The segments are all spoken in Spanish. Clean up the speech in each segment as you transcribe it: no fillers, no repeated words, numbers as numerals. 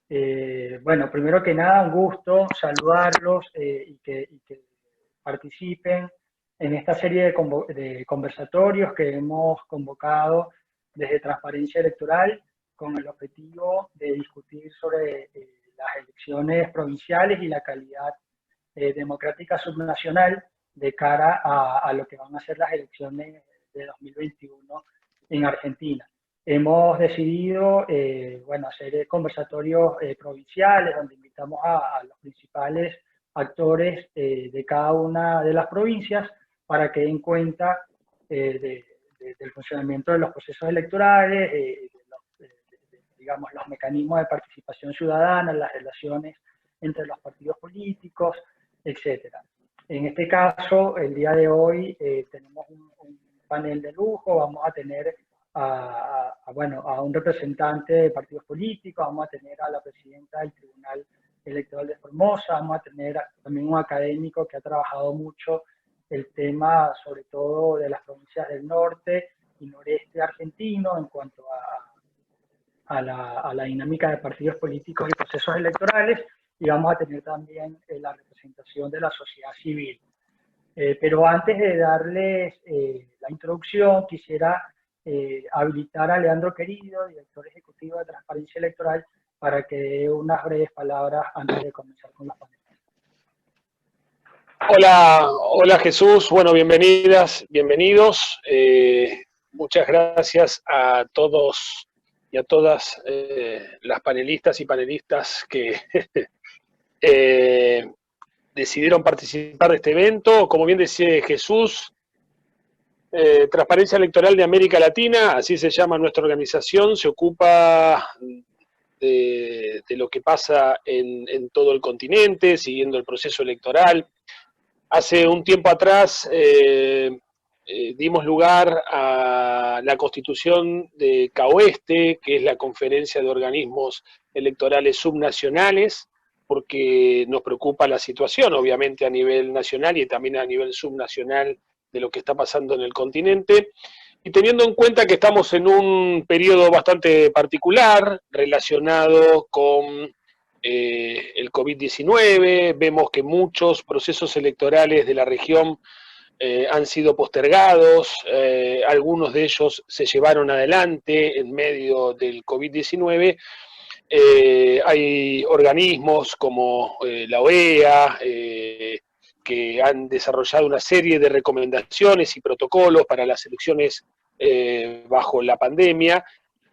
Bueno, primero que nada, un gusto saludarlos y que participen en esta serie de conversatorios que hemos convocado desde Transparencia Electoral con el objetivo de discutir sobre las elecciones provinciales y la calidad democrática subnacional de cara a lo que van a ser las elecciones de 2021 en Argentina. Hemos decidido bueno, hacer conversatorios provinciales donde invitamos a los principales actores de cada una de las provincias para que den cuenta del funcionamiento de los procesos electorales, digamos, los mecanismos de participación ciudadana, las relaciones entre los partidos políticos, etcétera. En este caso, el día de hoy tenemos un panel de lujo, vamos a tener bueno, a un representante de partidos políticos, vamos a tener a la presidenta del Tribunal Electoral de Formosa, vamos a tener también un académico que ha trabajado mucho el tema, sobre todo de las provincias del norte y noreste argentino en cuanto a la dinámica de partidos políticos y procesos electorales, y vamos a tener también la representación de la sociedad civil. Pero antes de darles la introducción, quisiera habilitar a Leandro Querido, director ejecutivo de Transparencia Electoral, para que dé unas breves palabras antes de comenzar con los paneles. Hola Jesús, bueno, bienvenidas, bienvenidos. Muchas gracias a todos y a todas las panelistas y panelistas que decidieron participar de este evento. Como bien decía Jesús, Transparencia Electoral de América Latina, así se llama nuestra organización, se ocupa de lo que pasa en todo el continente, siguiendo el proceso electoral. Hace un tiempo atrás dimos lugar a la constitución de CAOESTE, que es la Conferencia de Organismos Electorales Subnacionales, porque nos preocupa la situación, obviamente, a nivel nacional y también a nivel subnacional de lo que está pasando en el continente. Y teniendo en cuenta que estamos en un periodo bastante particular relacionado con el COVID-19, vemos que muchos procesos electorales de la región han sido postergados, algunos de ellos se llevaron adelante en medio del COVID-19. Hay organismos como la OEA, que han desarrollado una serie de recomendaciones y protocolos para las elecciones bajo la pandemia.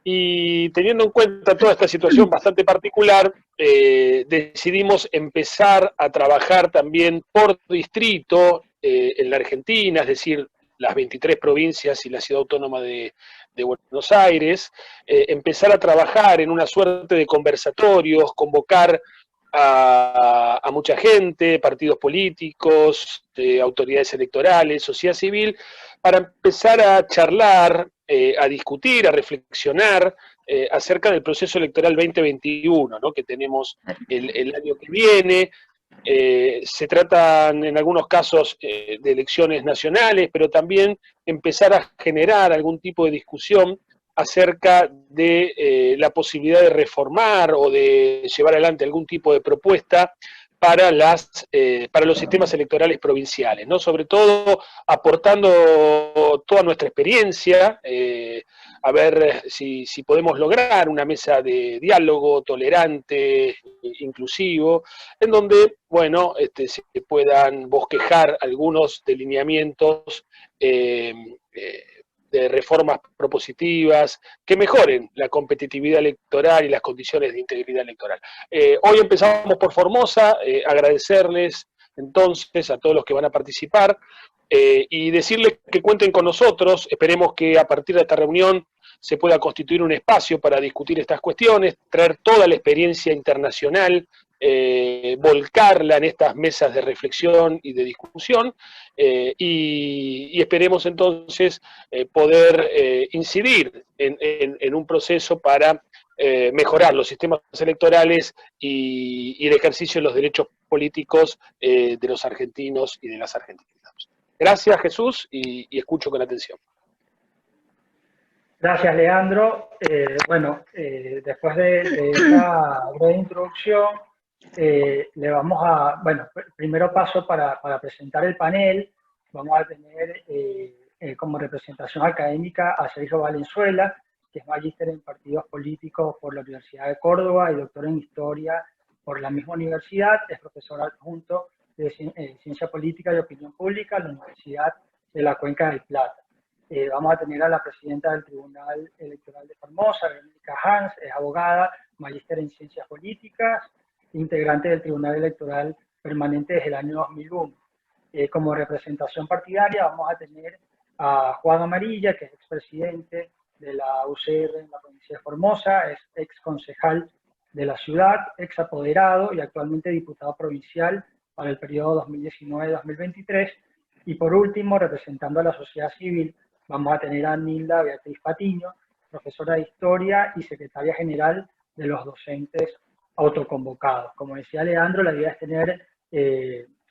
Y teniendo en cuenta toda esta situación bastante particular, decidimos empezar a trabajar también por distrito en la Argentina, es decir, las 23 provincias y la ciudad autónoma de Buenos Aires, empezar a trabajar en una suerte de conversatorios, convocar a mucha gente, partidos políticos, autoridades electorales, sociedad civil, para empezar a charlar, a discutir, a reflexionar acerca del proceso electoral 2021, ¿no?, que tenemos el año que viene. Se tratan en algunos casos de elecciones nacionales, pero también empezar a generar algún tipo de discusión acerca de la posibilidad de reformar o de llevar adelante algún tipo de propuesta para los sistemas electorales provinciales, ¿no? Sobre todo aportando toda nuestra experiencia, a ver si podemos lograr una mesa de diálogo tolerante, inclusivo, en donde, bueno, se puedan bosquejar algunos delineamientos de reformas propositivas que mejoren la competitividad electoral y las condiciones de integridad electoral. Hoy empezamos por Formosa, agradecerles entonces a todos los que van a participar y decirles que cuenten con nosotros. Esperemos que a partir de esta reunión se pueda constituir un espacio para discutir estas cuestiones, traer toda la experiencia internacional, volcarla en estas mesas de reflexión y de discusión, y esperemos entonces poder incidir en un proceso para mejorar los sistemas electorales y el ejercicio de los derechos políticos de los argentinos y de las argentinas. Gracias, Jesús, y escucho con atención. Gracias, Leandro. Bueno, después de esta breve introducción, le vamos a, bueno, primero paso para presentar el panel. Vamos a tener como representación académica a Sergio Valenzuela, que es magíster en partidos políticos por la Universidad de Córdoba y doctor en historia por la misma universidad. Es profesor adjunto de Ciencia Política y Opinión Pública en la Universidad de la Cuenca del Plata. Vamos a tener a la presidenta del Tribunal Electoral de Formosa, Verónica Hans, es abogada, magíster en Ciencias Políticas, integrante del Tribunal Electoral Permanente desde el año 2001. Como representación partidaria vamos a tener a Juan Amarilla, que es expresidente de la UCR en la provincia de Formosa, es ex concejal de la ciudad, ex apoderado y actualmente diputado provincial para el periodo 2019-2023. Y por último, representando a la sociedad civil, vamos a tener a Nilda Beatriz Patiño, profesora de Historia y secretaria general de los docentes autoconvocados. Como decía Leandro, la idea es tener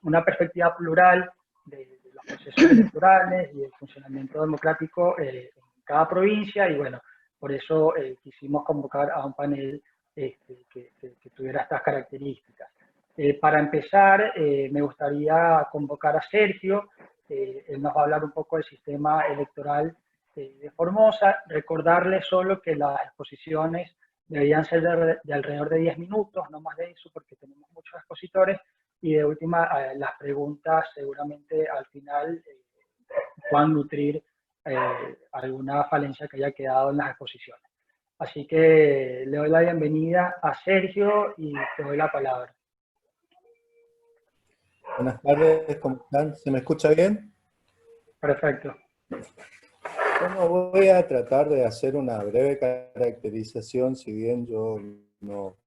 una perspectiva plural de los procesos electorales y el funcionamiento democrático en cada provincia, y bueno, por eso quisimos convocar a un panel que tuviera estas características. Para empezar, me gustaría convocar a Sergio. Él nos va a hablar un poco del sistema electoral de Formosa. Recordarles solo que las exposiciones deberían ser de alrededor de 10 minutos, no más de eso, porque tenemos muchos expositores, y de última, las preguntas seguramente al final puedan nutrir alguna falencia que haya quedado en las exposiciones. Así que le doy la bienvenida a Sergio y te doy la palabra. Buenas tardes, ¿cómo están? ¿Se me escucha bien? Perfecto. Bueno, voy a tratar de hacer una breve caracterización, si bien yo no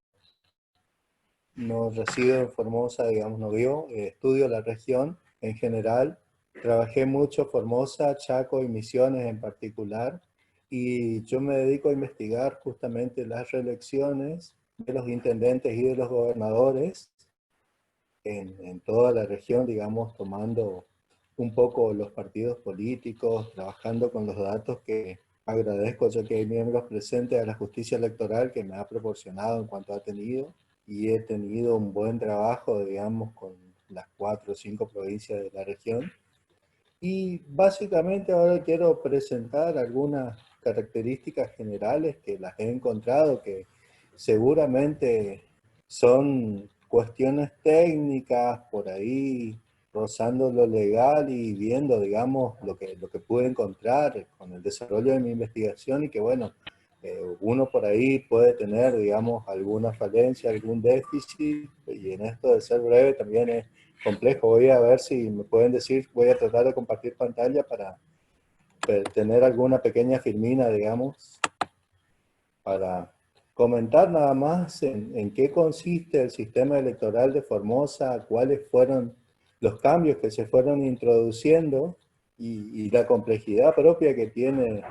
resido en Formosa, digamos, no vivo, estudio la región en general, trabajé mucho Formosa, Chaco y Misiones en particular, y yo me dedico a investigar justamente las reelecciones de los intendentes y de los gobernadores en toda la región, digamos, tomando un poco los partidos políticos, trabajando con los datos que agradezco, ya que hay miembros presentes de la justicia electoral que me ha proporcionado en cuanto ha tenido, y he tenido un buen trabajo, digamos, con las 4 o 5 provincias de la región. Y básicamente ahora quiero presentar algunas características generales que las he encontrado, que seguramente son cuestiones técnicas por ahí, rozando lo legal y viendo, digamos, lo que pude encontrar con el desarrollo de mi investigación, y que bueno, uno por ahí puede tener, digamos, alguna falencia, algún déficit, y en esto de ser breve también es complejo. Voy a ver si me pueden decir, voy a tratar de compartir pantalla para tener alguna pequeña filmina, digamos, para comentar nada más en qué consiste el sistema electoral de Formosa, cuáles fueron los cambios que se fueron introduciendo y la complejidad propia que tiene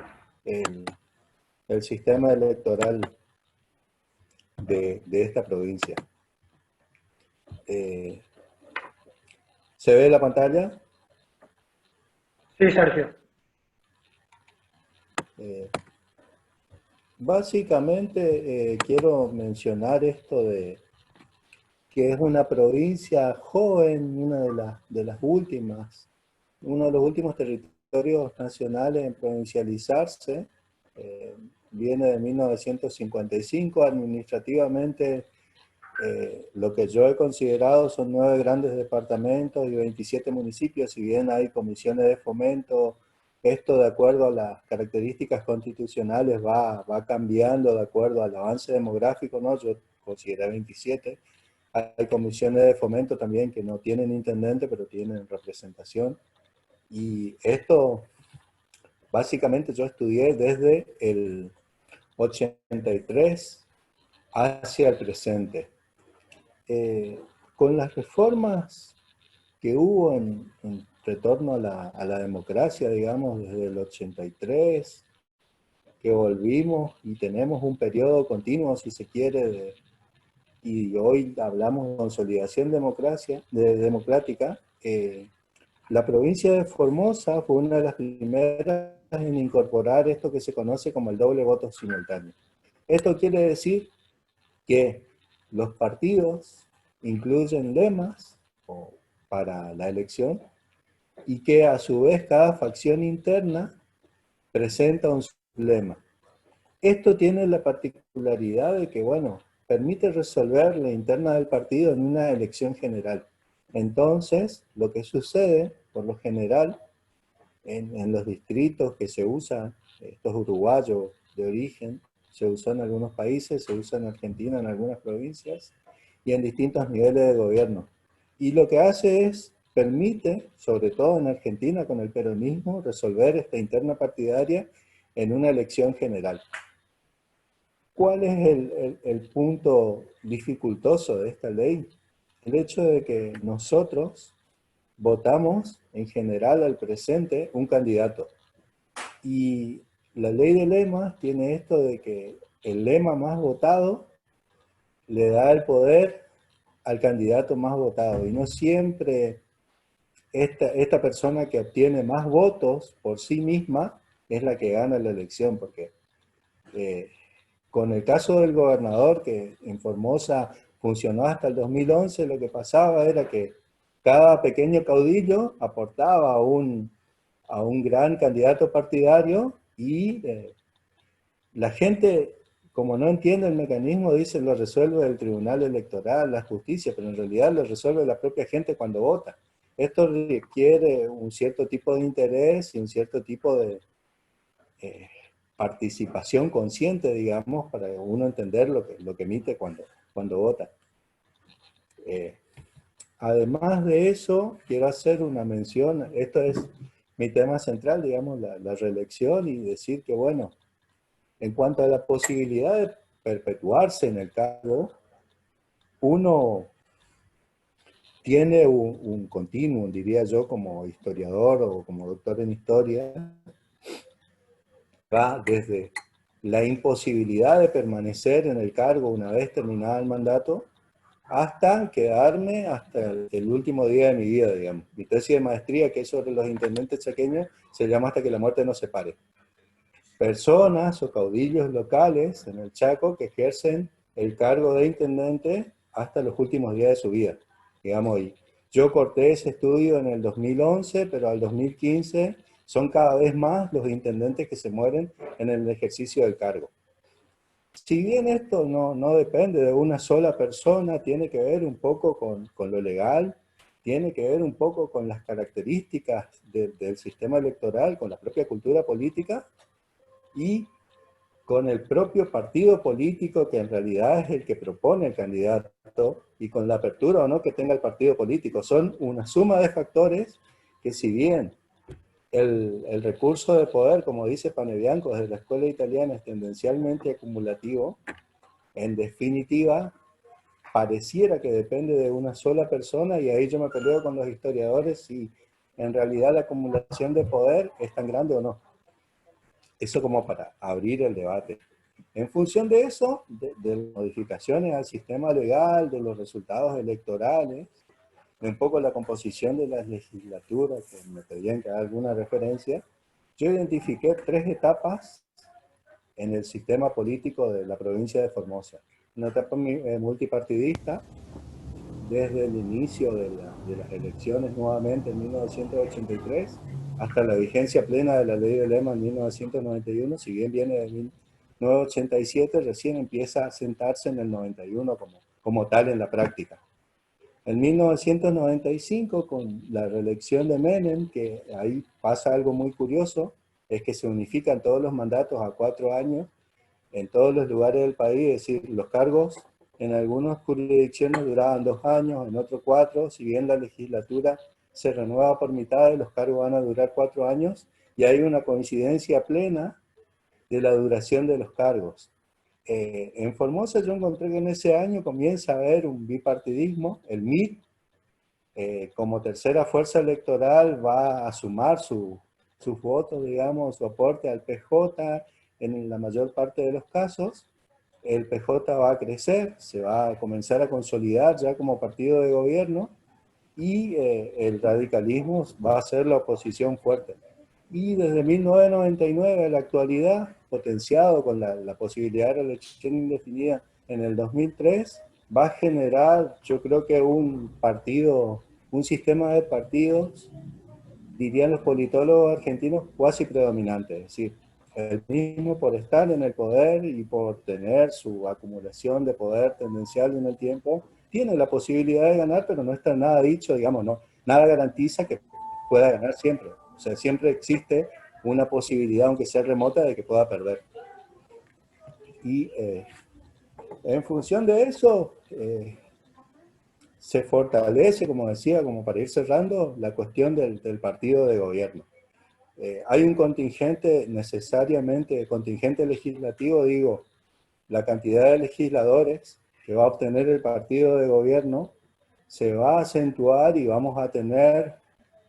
el sistema electoral de esta provincia. ¿Se ve la pantalla? Sí, Sergio. Básicamente quiero mencionar esto de que es una provincia joven, una de las últimas, uno de los últimos territorios nacionales en provincializarse. Viene de 1955, administrativamente lo que yo he considerado son 9 grandes departamentos y 27 municipios, si bien hay comisiones de fomento. Esto, de acuerdo a las características constitucionales, va cambiando de acuerdo al avance demográfico, ¿no? Yo consideré 27. Hay comisiones de fomento también que no tienen intendente, pero tienen representación. Y esto, básicamente yo estudié desde el 83 hacia el presente. Con las reformas que hubo en retorno a la democracia, digamos, desde el 83, que volvimos y tenemos un periodo continuo, si se quiere, y hoy hablamos de consolidación democrática. La provincia de Formosa fue una de las primeras en incorporar esto que se conoce como el doble voto simultáneo. Esto quiere decir que los partidos incluyen lemas para la elección y que a su vez cada facción interna presenta un lema. Esto tiene la particularidad de que, bueno, permite resolver la interna del partido en una elección general. Entonces, lo que sucede, por lo general, en los distritos que se usan, estos uruguayos de origen, se usó en algunos países, se usa en Argentina, en algunas provincias, y en distintos niveles de gobierno. Y lo que hace es, permite, sobre todo en Argentina con el peronismo, resolver esta interna partidaria en una elección general. ¿Cuál es el punto dificultoso de esta ley? El hecho de que nosotros votamos en general al presente un candidato. Y la ley de lemas tiene esto de que el lema más votado le da el poder al candidato más votado. Y no siempre esta persona que obtiene más votos por sí misma es la que gana la elección, porque con el caso del gobernador, que en Formosa funcionó hasta el 2011, lo que pasaba era que cada pequeño caudillo aportaba a un gran candidato partidario y la gente, como no entiende el mecanismo, dice lo resuelve el tribunal electoral, la justicia, pero en realidad lo resuelve la propia gente cuando vota. Esto requiere un cierto tipo de interés y un cierto tipo de participación consciente, digamos, para uno entender lo que emite cuando vota. Además de eso, quiero hacer una mención, esto es mi tema central, digamos, la reelección, y decir que, bueno, en cuanto a la posibilidad de perpetuarse en el cargo, uno tiene un continuum, diría yo, como historiador o como doctor en historia, va desde la imposibilidad de permanecer en el cargo una vez terminado el mandato, hasta quedarme hasta el último día de mi vida, digamos. Mi tesis de maestría, que es sobre los intendentes chaqueños, se llama Hasta que la muerte nos separe. Personas o caudillos locales en el Chaco que ejercen el cargo de intendente hasta los últimos días de su vida, digamos. Y yo corté ese estudio en el 2011, pero al 2015 son cada vez más los intendentes que se mueren en el ejercicio del cargo. Si bien esto no depende de una sola persona, tiene que ver un poco con lo legal, tiene que ver un poco con las características del sistema electoral, con la propia cultura política y con el propio partido político que en realidad es el que propone el candidato y con la apertura o no que tenga el partido político. Son una suma de factores que, si bien el recurso de poder, como dice Panebianco desde la escuela italiana, es tendencialmente acumulativo, en definitiva, pareciera que depende de una sola persona, y ahí yo me peleo con los historiadores si en realidad la acumulación de poder es tan grande o no. Eso como para abrir el debate. En función de eso, de modificaciones al sistema legal, de los resultados electorales, de un poco la composición de las legislaturas, que me pedían que haga alguna referencia, yo identifiqué 3 etapas en el sistema político de la provincia de Formosa. Una etapa multipartidista, desde el inicio de las elecciones nuevamente en 1983, hasta la vigencia plena de la ley de Lema en 1991, si bien viene de 1987, recién empieza a sentarse en el 91 como tal en la práctica. En 1995, con la reelección de Menem, que ahí pasa algo muy curioso, es que se unifican todos los mandatos a 4 años en todos los lugares del país, es decir, los cargos en algunas jurisdicciones duraban 2 años, en otros 4, si bien la legislatura se renueva por mitad, los cargos van a durar 4 años, y hay una coincidencia plena de la duración de los cargos. En Formosa yo encontré que en ese año comienza a haber un bipartidismo, el MIT, como tercera fuerza electoral va a sumar sus votos, digamos, su aporte al PJ en la mayor parte de los casos. El PJ va a crecer, se va a comenzar a consolidar ya como partido de gobierno, y el radicalismo va a ser la oposición fuerte. Y desde 1999 a la actualidad, potenciado con la posibilidad de reelección indefinida en el 2003, va a generar, yo creo que un sistema de partidos, dirían los politólogos argentinos, cuasi predominante, es decir, el mismo por estar en el poder y por tener su acumulación de poder tendencial en el tiempo, tiene la posibilidad de ganar, pero no está nada dicho, digamos, no, nada garantiza que pueda ganar siempre. O sea, siempre existe una posibilidad, aunque sea remota, de que pueda perder. Y en función de eso, se fortalece, como decía, como para ir cerrando, la cuestión del partido de gobierno. Hay un contingente, necesariamente, contingente legislativo, digo, la cantidad de legisladores que va a obtener el partido de gobierno se va a acentuar y vamos a tener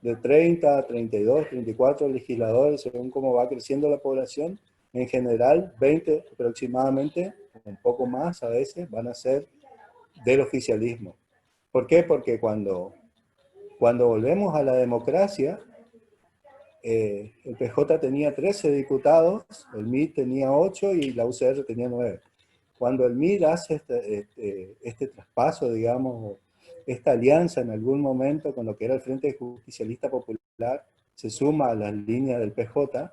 de 30 a 32, 34 legisladores, según cómo va creciendo la población. En general, 20 aproximadamente, un poco más a veces, van a ser del oficialismo. ¿Por qué? Porque cuando volvemos a la democracia, el PJ tenía 13 diputados, el MID tenía 8 y la UCR tenía 9. Cuando el MID hace este traspaso, digamos, esta alianza en algún momento con lo que era el Frente Justicialista Popular, se suma a las líneas del PJ,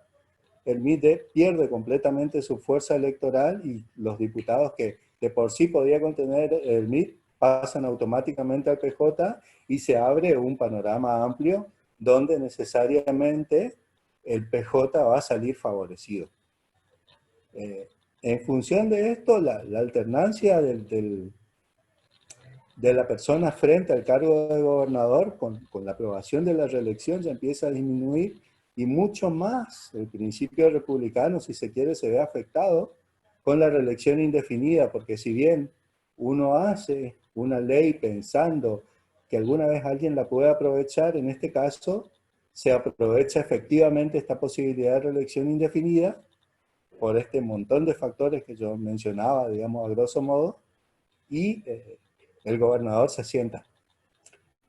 el MID pierde completamente su fuerza electoral y los diputados que de por sí podía contener el MID pasan automáticamente al PJ y se abre un panorama amplio donde necesariamente el PJ va a salir favorecido. En función de esto, la alternancia de la persona frente al cargo de gobernador, con la aprobación de la reelección, ya empieza a disminuir, y mucho más el principio republicano, si se quiere, se ve afectado con la reelección indefinida, porque si bien uno hace una ley pensando que alguna vez alguien la puede aprovechar, en este caso se aprovecha efectivamente esta posibilidad de reelección indefinida por este montón de factores que yo mencionaba, digamos, a grosso modo, y el gobernador se sienta.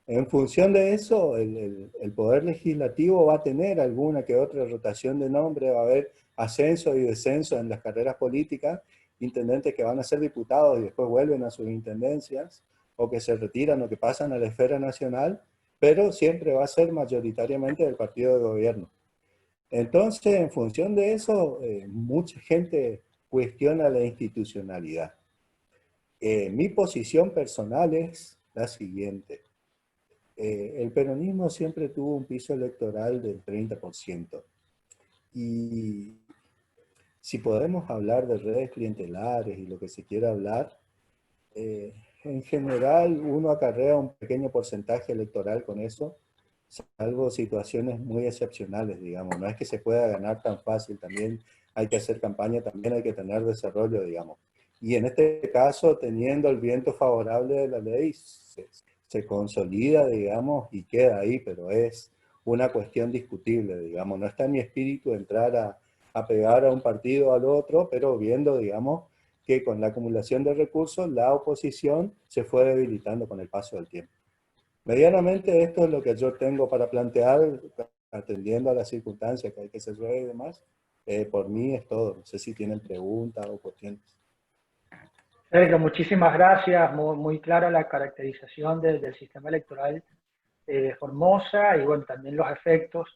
En función de eso, el Poder Legislativo va a tener alguna que otra rotación de nombre, va a haber ascenso y descenso en las carreras políticas, intendentes que van a ser diputados y después vuelven a sus intendencias, o que se retiran o que pasan a la esfera nacional, pero siempre va a ser mayoritariamente del partido de gobierno. Entonces, en función de eso, mucha gente cuestiona la institucionalidad. Mi posición personal es la siguiente. El peronismo siempre tuvo un piso electoral del 30%. Y si podemos hablar de redes clientelares y lo que se quiera hablar, en general uno acarrea un pequeño porcentaje electoral con eso, salvo situaciones muy excepcionales, digamos. No es que se pueda ganar tan fácil, también hay que hacer campaña, también hay que tener desarrollo, digamos. Y en este caso, teniendo el viento favorable de la ley, se consolida, digamos, y queda ahí, pero es una cuestión discutible, digamos. No está en mi espíritu entrar a pegar a un partido o al otro, pero viendo, digamos, que con la acumulación de recursos, la oposición se fue debilitando con el paso del tiempo. Medianamente esto es lo que yo tengo para plantear, atendiendo a las circunstancias que hay que hacer y demás. Por mí es todo. No sé si tienen preguntas o cuestiones. Sergio, muchísimas gracias. Muy clara la caracterización del sistema electoral de Formosa y bueno, también los efectos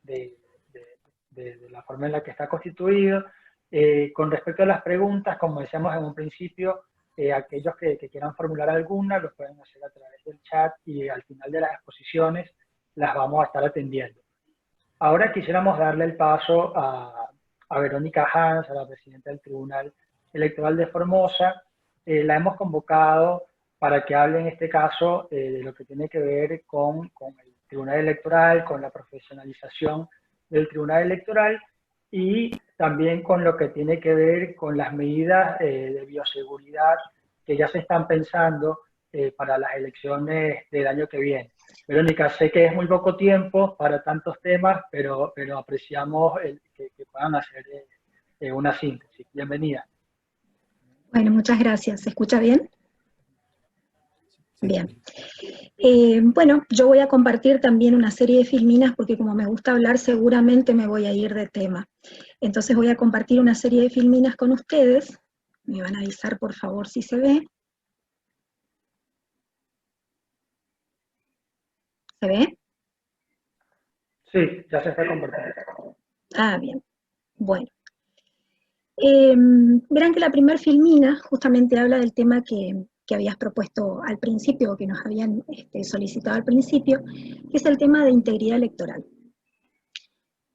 de la forma en la que está constituido. Con respecto a las preguntas, como decíamos en un principio, aquellos que quieran formular alguna lo pueden hacer a través del chat y al final de las exposiciones las vamos a estar atendiendo. Ahora quisiéramos darle el paso a Verónica Hans, a la presidenta del Tribunal Electoral de Formosa. La hemos convocado para que hable en este caso de lo que tiene que ver con el Tribunal Electoral, con la profesionalización del Tribunal Electoral y también con lo que tiene que ver con las medidas de bioseguridad que ya se están pensando para las elecciones del año que viene. Verónica, sé que es muy poco tiempo para tantos temas, pero apreciamos que puedan hacer una síntesis. Bienvenida. Bueno, muchas gracias. ¿Se escucha bien? Sí. Bien. Bueno, yo voy a compartir también una serie de filminas porque como me gusta hablar seguramente me voy a ir de tema. Entonces voy a compartir una serie de filminas con ustedes. Me van a avisar por favor si se ve. ¿Se ve? Sí, ya se está compartiendo. Ah, bien. Bueno. Verán que la primer filmina justamente habla del tema que habías propuesto al principio, o que nos habían solicitado al principio, que es el tema de integridad electoral.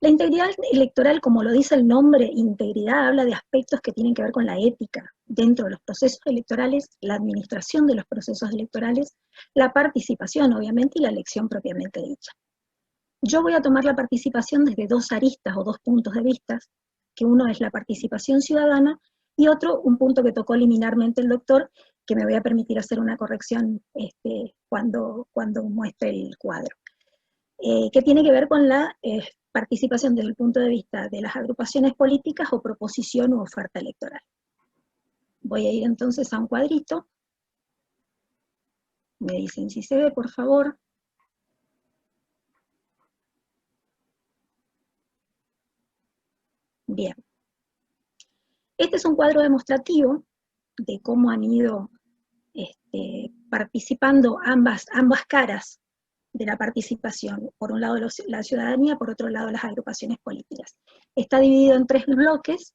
La integridad electoral, como lo dice el nombre, integridad habla de aspectos que tienen que ver con la ética dentro de los procesos electorales, la administración de los procesos electorales, la participación, obviamente, y la elección propiamente dicha. Yo voy a tomar la participación desde dos aristas o dos puntos de vista, que uno es la participación ciudadana y otro, un punto que tocó liminarmente el doctor, que me voy a permitir hacer una corrección cuando muestre el cuadro, que tiene que ver con la participación desde el punto de vista de las agrupaciones políticas o proposición u oferta electoral. Voy a ir entonces a un cuadrito. Me dicen si se ve, por favor. Bien. Este es un cuadro demostrativo de cómo han ido participando ambas caras de la participación. Por un lado la ciudadanía, por otro lado las agrupaciones políticas. Está dividido en tres bloques.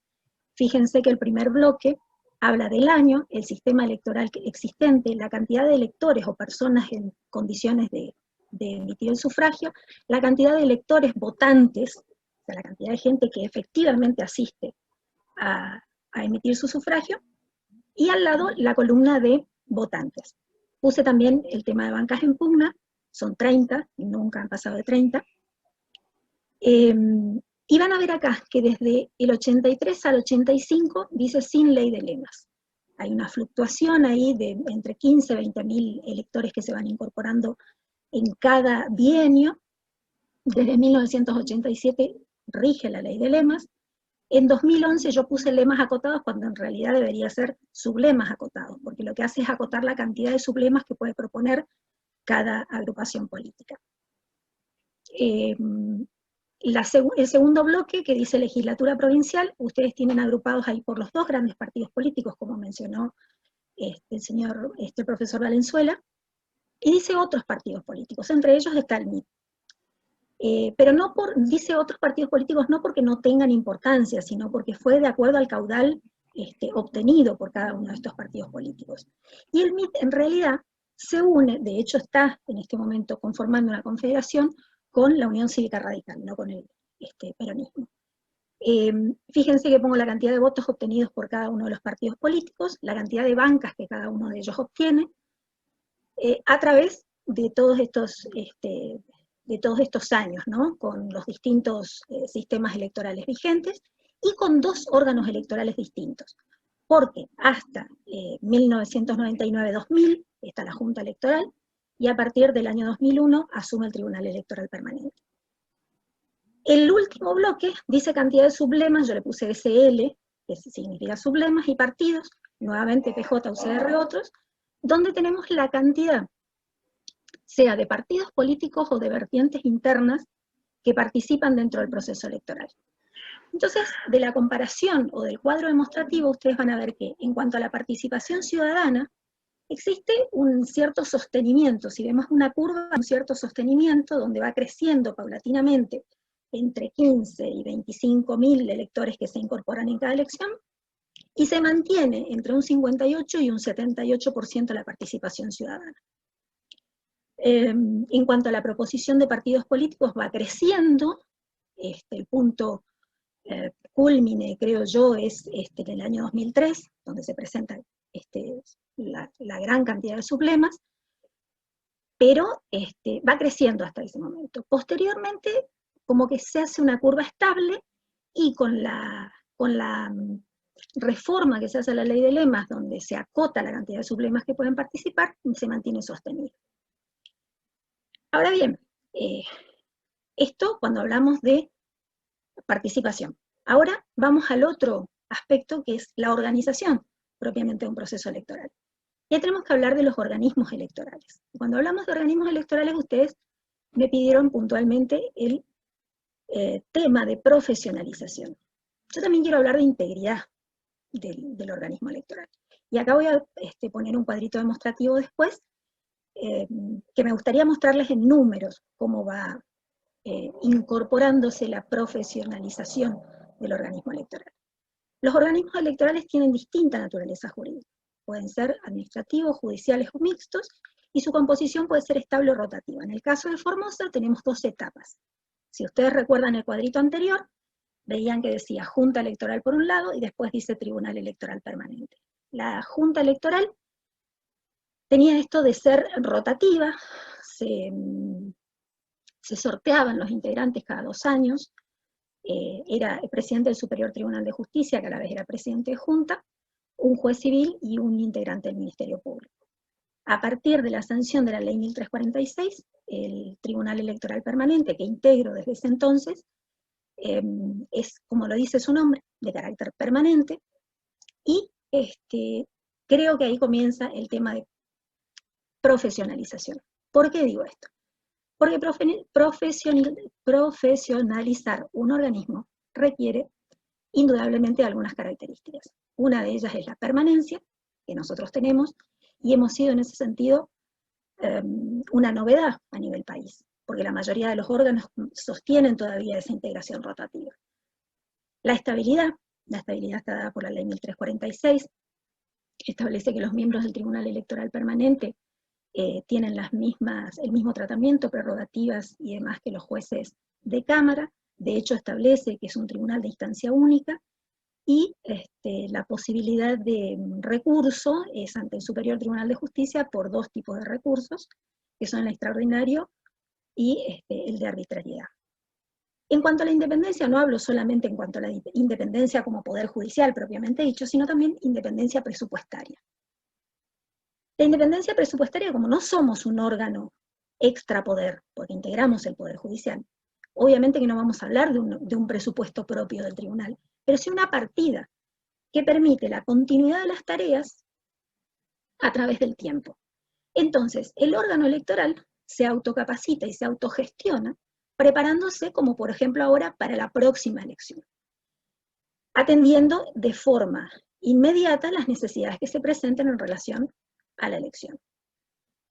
Fíjense que el primer bloque habla del año, el sistema electoral existente, la cantidad de electores o personas en condiciones de emitir el sufragio, la cantidad de electores votantes, o sea, la cantidad de gente que efectivamente asiste a emitir su sufragio, y al lado la columna de votantes. Puse también el tema de bancas en pugna, son 30, y nunca han pasado de 30. Y van a ver acá que desde el 83 al 85 dice sin ley de lemas. Hay una fluctuación ahí de entre 15 y 20.000 electores que se van incorporando en cada bienio. Desde 1987 rige la ley de lemas. En 2011 yo puse lemas acotados cuando en realidad debería ser sublemas acotados, porque lo que hace es acotar la cantidad de sublemas que puede proponer cada agrupación política. El segundo bloque, que dice legislatura provincial, ustedes tienen agrupados ahí por los dos grandes partidos políticos, como mencionó el profesor Valenzuela, y dice otros partidos políticos, entre ellos está el MIP. Pero no dice otros partidos políticos no porque no tengan importancia, sino porque fue de acuerdo al caudal obtenido por cada uno de estos partidos políticos. Y el MIP en realidad se une, de hecho está en este momento conformando una confederación con la Unión Cívica Radical, no con el peronismo. Fíjense que pongo la cantidad de votos obtenidos por cada uno de los partidos políticos, la cantidad de bancas que cada uno de ellos obtiene, a través de todos estos años, ¿no? Con los distintos sistemas electorales vigentes y con dos órganos electorales distintos. Porque hasta 1999-2000 está la Junta Electoral y a partir del año 2001 asume el Tribunal Electoral Permanente. El último bloque dice cantidad de sublemas, yo le puse SL, que significa sublemas, y partidos, nuevamente PJ, UCR, otros, donde tenemos la cantidad, sea de partidos políticos o de vertientes internas que participan dentro del proceso electoral. Entonces, de la comparación o del cuadro demostrativo, ustedes van a ver que en cuanto a la participación ciudadana, existe un cierto sostenimiento. Si vemos una curva, un cierto sostenimiento donde va creciendo paulatinamente entre 15 y 25.000 electores que se incorporan en cada elección, y se mantiene entre un 58 y un 78% la participación ciudadana. En cuanto a la proposición de partidos políticos, va creciendo. El punto cúlmine, creo yo, es en el año 2003, donde se presenta la gran cantidad de sublemas, pero va creciendo hasta ese momento. Posteriormente, como que se hace una curva estable, y con la reforma que se hace a la ley de lemas, donde se acota la cantidad de sublemas que pueden participar, se mantiene sostenido. Ahora bien, esto cuando hablamos de participación. Ahora vamos al otro aspecto, que es la organización propiamente de un proceso electoral. Ya tenemos que hablar de los organismos electorales. Cuando hablamos de organismos electorales, ustedes me pidieron puntualmente el tema de profesionalización. Yo también quiero hablar de integridad del organismo electoral. Y acá voy a poner un cuadrito demostrativo después, que me gustaría mostrarles en números cómo va incorporándose la profesionalización del organismo electoral. Los organismos electorales tienen distinta naturaleza jurídica. Pueden ser administrativos, judiciales o mixtos, y su composición puede ser estable o rotativa. En el caso de Formosa tenemos 2 etapas. Si ustedes recuerdan el cuadrito anterior, veían que decía Junta Electoral por un lado y después dice Tribunal Electoral Permanente. La Junta Electoral tenía esto de ser rotativa, se sorteaban los integrantes cada 2 años, era el presidente del Superior Tribunal de Justicia, que a la vez era presidente de Junta, un juez civil y un integrante del Ministerio Público. A partir de la sanción de la Ley 1346, el Tribunal Electoral Permanente, que integro desde ese entonces, es, como lo dice su nombre, de carácter permanente, y creo que ahí comienza el tema de profesionalización. ¿Por qué digo esto? Porque profesionalizar un organismo requiere indudablemente algunas características. Una de ellas es la permanencia, que nosotros tenemos, y hemos sido en ese sentido una novedad a nivel país, porque la mayoría de los órganos sostienen todavía esa integración rotativa. La estabilidad está dada por la Ley 1346, establece que los miembros del Tribunal Electoral Permanente tienen el mismo tratamiento, prerrogativas y demás que los jueces de Cámara. De hecho establece que es un tribunal de instancia única, y la posibilidad de recurso es ante el Superior Tribunal de Justicia por 2 tipos de recursos, que son el extraordinario y el de arbitrariedad. En cuanto a la independencia, no hablo solamente en cuanto a la independencia como poder judicial propiamente dicho, sino también independencia presupuestaria. La independencia presupuestaria, como no somos un órgano extrapoder, porque integramos el Poder Judicial, obviamente que no vamos a hablar de un presupuesto propio del tribunal, pero sí una partida que permite la continuidad de las tareas a través del tiempo. Entonces, el órgano electoral se autocapacita y se autogestiona, preparándose, como por ejemplo ahora, para la próxima elección, atendiendo de forma inmediata las necesidades que se presenten en relación a la elección.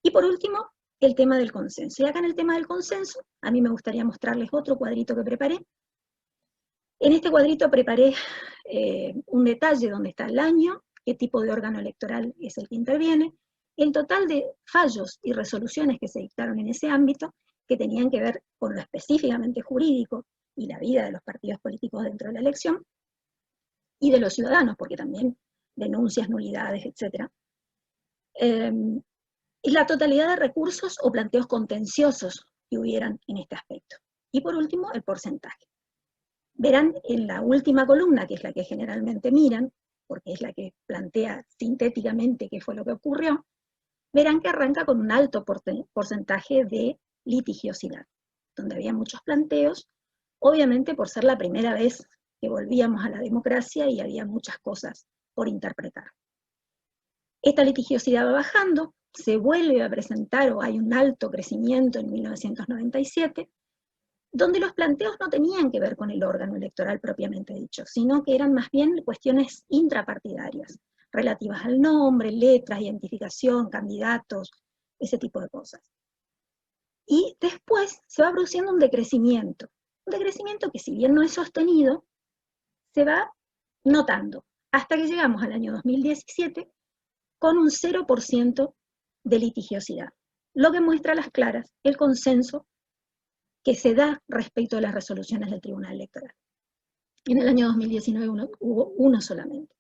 Y por último, el tema del consenso. Y acá en el tema del consenso, a mí me gustaría mostrarles otro cuadrito que preparé. En este cuadrito preparé un detalle donde está el año, qué tipo de órgano electoral es el que interviene, el total de fallos y resoluciones que se dictaron en ese ámbito, que tenían que ver con lo específicamente jurídico y la vida de los partidos políticos dentro de la elección, y de los ciudadanos, porque también denuncias, nulidades, etc. Y la totalidad de recursos o planteos contenciosos que hubieran en este aspecto. Y por último, el porcentaje. Verán en la última columna, que es la que generalmente miran, porque es la que plantea sintéticamente qué fue lo que ocurrió, verán que arranca con un alto porcentaje de litigiosidad, donde había muchos planteos, obviamente por ser la primera vez que volvíamos a la democracia y había muchas cosas por interpretar. Esta litigiosidad va bajando, se vuelve a presentar, o hay un alto crecimiento en 1997, donde los planteos no tenían que ver con el órgano electoral propiamente dicho, sino que eran más bien cuestiones intrapartidarias, relativas al nombre, letras, identificación, candidatos, ese tipo de cosas. Y después se va produciendo un decrecimiento que si bien no es sostenido, se va notando, hasta que llegamos al año 2017 con un 0% de litigiosidad, lo que muestra a las claras el consenso que se da respecto a las resoluciones del Tribunal Electoral. En el año 2019 hubo uno solamente.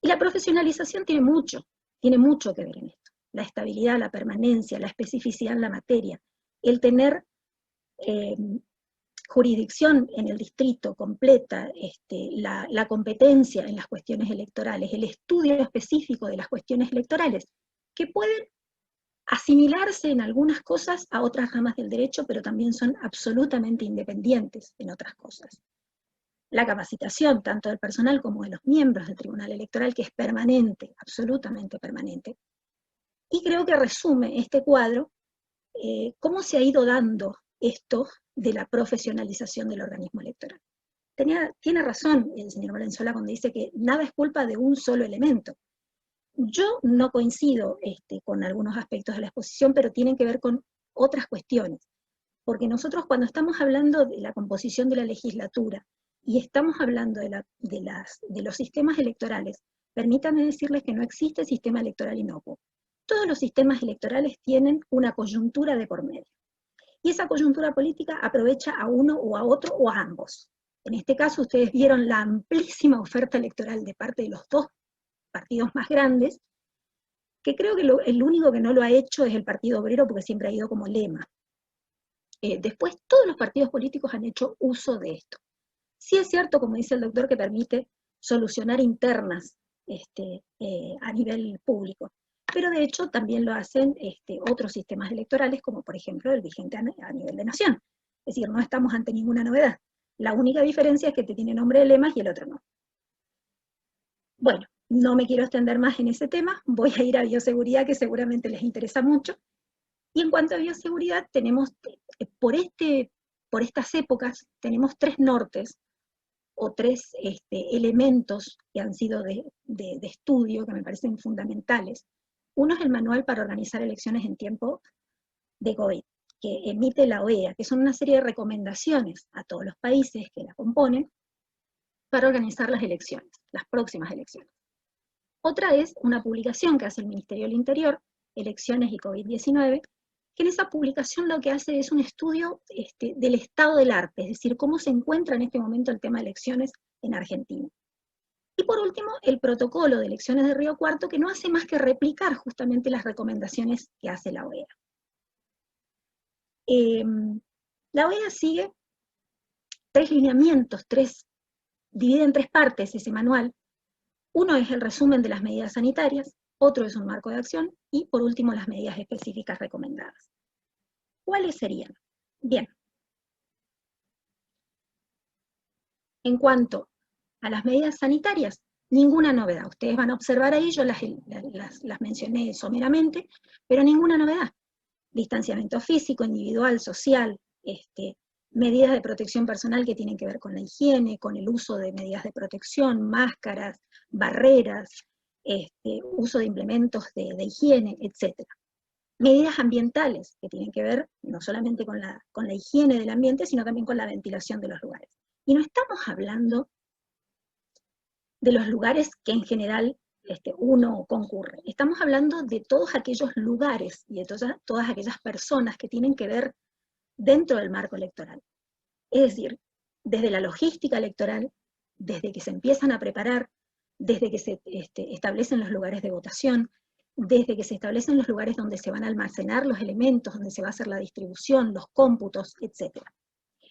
Y la profesionalización tiene mucho que ver en esto. La estabilidad, la permanencia, la especificidad en la materia, el tener jurisdicción en el distrito completa, la competencia en las cuestiones electorales, el estudio específico de las cuestiones electorales, que pueden asimilarse en algunas cosas a otras ramas del derecho, pero también son absolutamente independientes en otras cosas. La capacitación, tanto del personal como de los miembros del Tribunal Electoral, que es permanente, absolutamente permanente. Y creo que resume este cuadro cómo se ha ido dando esto de la profesionalización del organismo electoral. Tiene razón el señor Valenzuela cuando dice que nada es culpa de un solo elemento. Yo no coincido con algunos aspectos de la exposición, pero tienen que ver con otras cuestiones. Porque nosotros cuando estamos hablando de la composición de la legislatura y estamos hablando de los sistemas electorales, permítanme decirles que no existe sistema electoral inocuo. Todos los sistemas electorales tienen una coyuntura de por medio. Y esa coyuntura política aprovecha a uno o a otro o a ambos. En este caso ustedes vieron la amplísima oferta electoral de parte de los dos partidos más grandes, que creo que el único que no lo ha hecho es el Partido Obrero, porque siempre ha ido como lema. Después todos los partidos políticos han hecho uso de esto. Sí es cierto, como dice el doctor, que permite solucionar internas a nivel público, pero de hecho también lo hacen otros sistemas electorales, como por ejemplo el vigente a nivel de nación. Es decir, no estamos ante ninguna novedad. La única diferencia es que este tiene nombre de lemas y el otro no. Bueno, no me quiero extender más en ese tema, voy a ir a bioseguridad, que seguramente les interesa mucho. Y en cuanto a bioseguridad, tenemos, por estas épocas, tenemos 3 nortes, o 3 elementos que han sido de estudio, que me parecen fundamentales. Uno es el manual para organizar elecciones en tiempo de COVID, que emite la OEA, que son una serie de recomendaciones a todos los países que la componen para organizar las elecciones, las próximas elecciones. Otra es una publicación que hace el Ministerio del Interior, Elecciones y COVID-19, que en esa publicación lo que hace es un estudio del estado del arte, es decir, cómo se encuentra en este momento el tema de elecciones en Argentina. Y por último, el protocolo de elecciones de Río Cuarto, que no hace más que replicar justamente las recomendaciones que hace la OEA. La OEA sigue 3 lineamientos, divide en 3 partes ese manual. Uno es el resumen de las medidas sanitarias, otro es un marco de acción, y por último las medidas específicas recomendadas. ¿Cuáles serían? Bien. En cuanto a las medidas sanitarias, ninguna novedad. Ustedes van a observar ahí, yo las mencioné someramente, pero ninguna novedad. Distanciamiento físico, individual, social, medidas de protección personal que tienen que ver con la higiene, con el uso de medidas de protección, máscaras, barreras, uso de implementos de higiene, etc. Medidas ambientales, que tienen que ver no solamente con la higiene del ambiente, sino también con la ventilación de los lugares. Y no estamos hablando de los lugares que en general uno concurre. Estamos hablando de todos aquellos lugares y de todas aquellas personas que tienen que ver dentro del marco electoral. Es decir, desde la logística electoral, desde que se empiezan a preparar, desde que se establecen los lugares de votación, desde que se establecen los lugares donde se van a almacenar los elementos, donde se va a hacer la distribución, los cómputos, etc.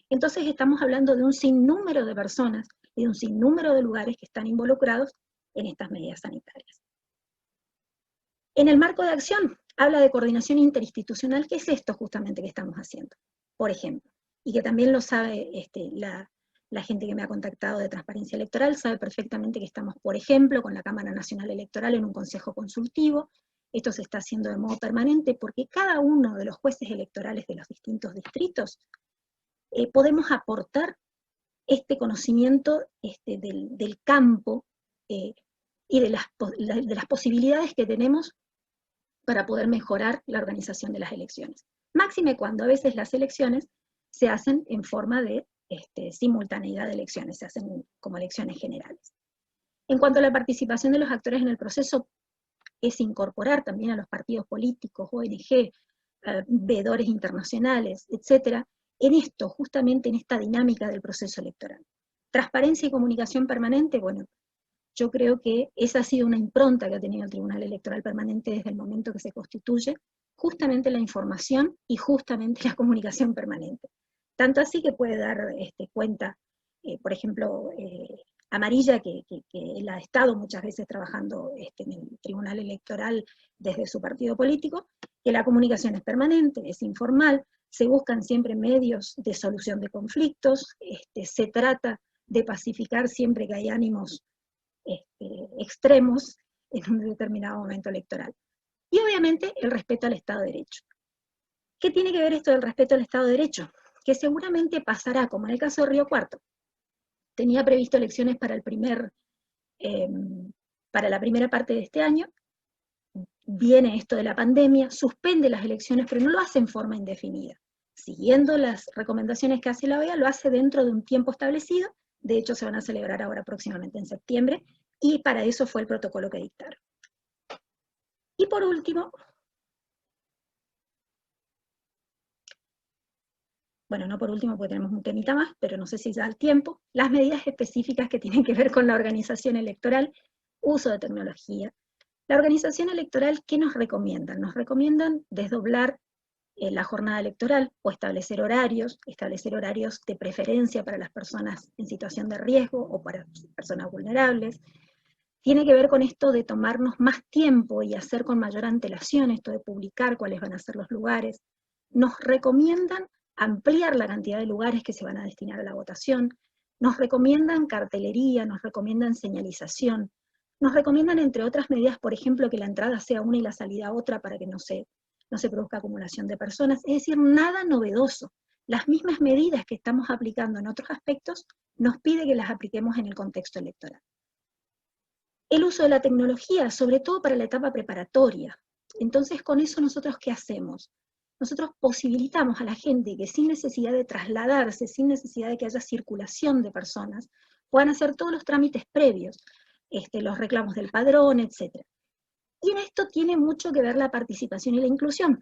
Entonces estamos hablando de un sinnúmero de personas y de un sinnúmero de lugares que están involucrados en estas medidas sanitarias. En el marco de acción, habla de coordinación interinstitucional, que es esto justamente que estamos haciendo, por ejemplo, y que también lo sabe la gente que me ha contactado de Transparencia Electoral, sabe perfectamente que estamos, por ejemplo, con la Cámara Nacional Electoral en un consejo consultivo. Esto se está haciendo de modo permanente porque cada uno de los jueces electorales de los distintos distritos podemos aportar este conocimiento del campo y de las posibilidades que tenemos para poder mejorar la organización de las elecciones. Máxime cuando a veces las elecciones se hacen en forma de simultaneidad de elecciones, se hacen como elecciones generales. En cuanto a la participación de los actores en el proceso, es incorporar también a los partidos políticos, ONG, veedores internacionales, etcétera, en esto, justamente en esta dinámica del proceso electoral. Transparencia y comunicación permanente, bueno, yo creo que esa ha sido una impronta que ha tenido el Tribunal Electoral Permanente desde el momento que se constituye, justamente la información y justamente la comunicación permanente. Tanto así que puede dar cuenta, por ejemplo, Amarilla, que él ha estado muchas veces trabajando en el Tribunal Electoral desde su partido político, que la comunicación es permanente, es informal, se buscan siempre medios de solución de conflictos, se trata de pacificar siempre que hay ánimos extremos en un determinado momento electoral. Y obviamente el respeto al Estado de Derecho. ¿Qué tiene que ver esto del respeto al Estado de Derecho? Que seguramente pasará, como en el caso de Río Cuarto. Tenía previsto elecciones para la primera parte de este año, viene esto de la pandemia, suspende las elecciones, pero no lo hace en forma indefinida. Siguiendo las recomendaciones que hace la OEA, lo hace dentro de un tiempo establecido. De hecho, se van a celebrar ahora próximamente en septiembre, y para eso fue el protocolo que dictaron. Y por último, bueno, no por último porque tenemos un temita más, pero no sé si da el tiempo, las medidas específicas que tienen que ver con la organización electoral, uso de tecnología. La organización electoral, ¿qué nos recomiendan? Nos recomiendan desdoblar la jornada electoral o establecer horarios de preferencia para las personas en situación de riesgo o para personas vulnerables. Tiene que ver con esto de tomarnos más tiempo y hacer con mayor antelación esto de publicar cuáles van a ser los lugares. Nos recomiendan ampliar la cantidad de lugares que se van a destinar a la votación. Nos recomiendan cartelería, nos recomiendan señalización. Nos recomiendan, entre otras medidas, por ejemplo, que la entrada sea una y la salida otra para que no se produzca acumulación de personas. Es decir, nada novedoso. Las mismas medidas que estamos aplicando en otros aspectos nos pide que las apliquemos en el contexto electoral. El uso de la tecnología, sobre todo para la etapa preparatoria. Entonces, con eso nosotros, ¿qué hacemos? Nosotros posibilitamos a la gente que sin necesidad de trasladarse, sin necesidad de que haya circulación de personas, puedan hacer todos los trámites previos, los reclamos del padrón, etc. Y en esto tiene mucho que ver la participación y la inclusión.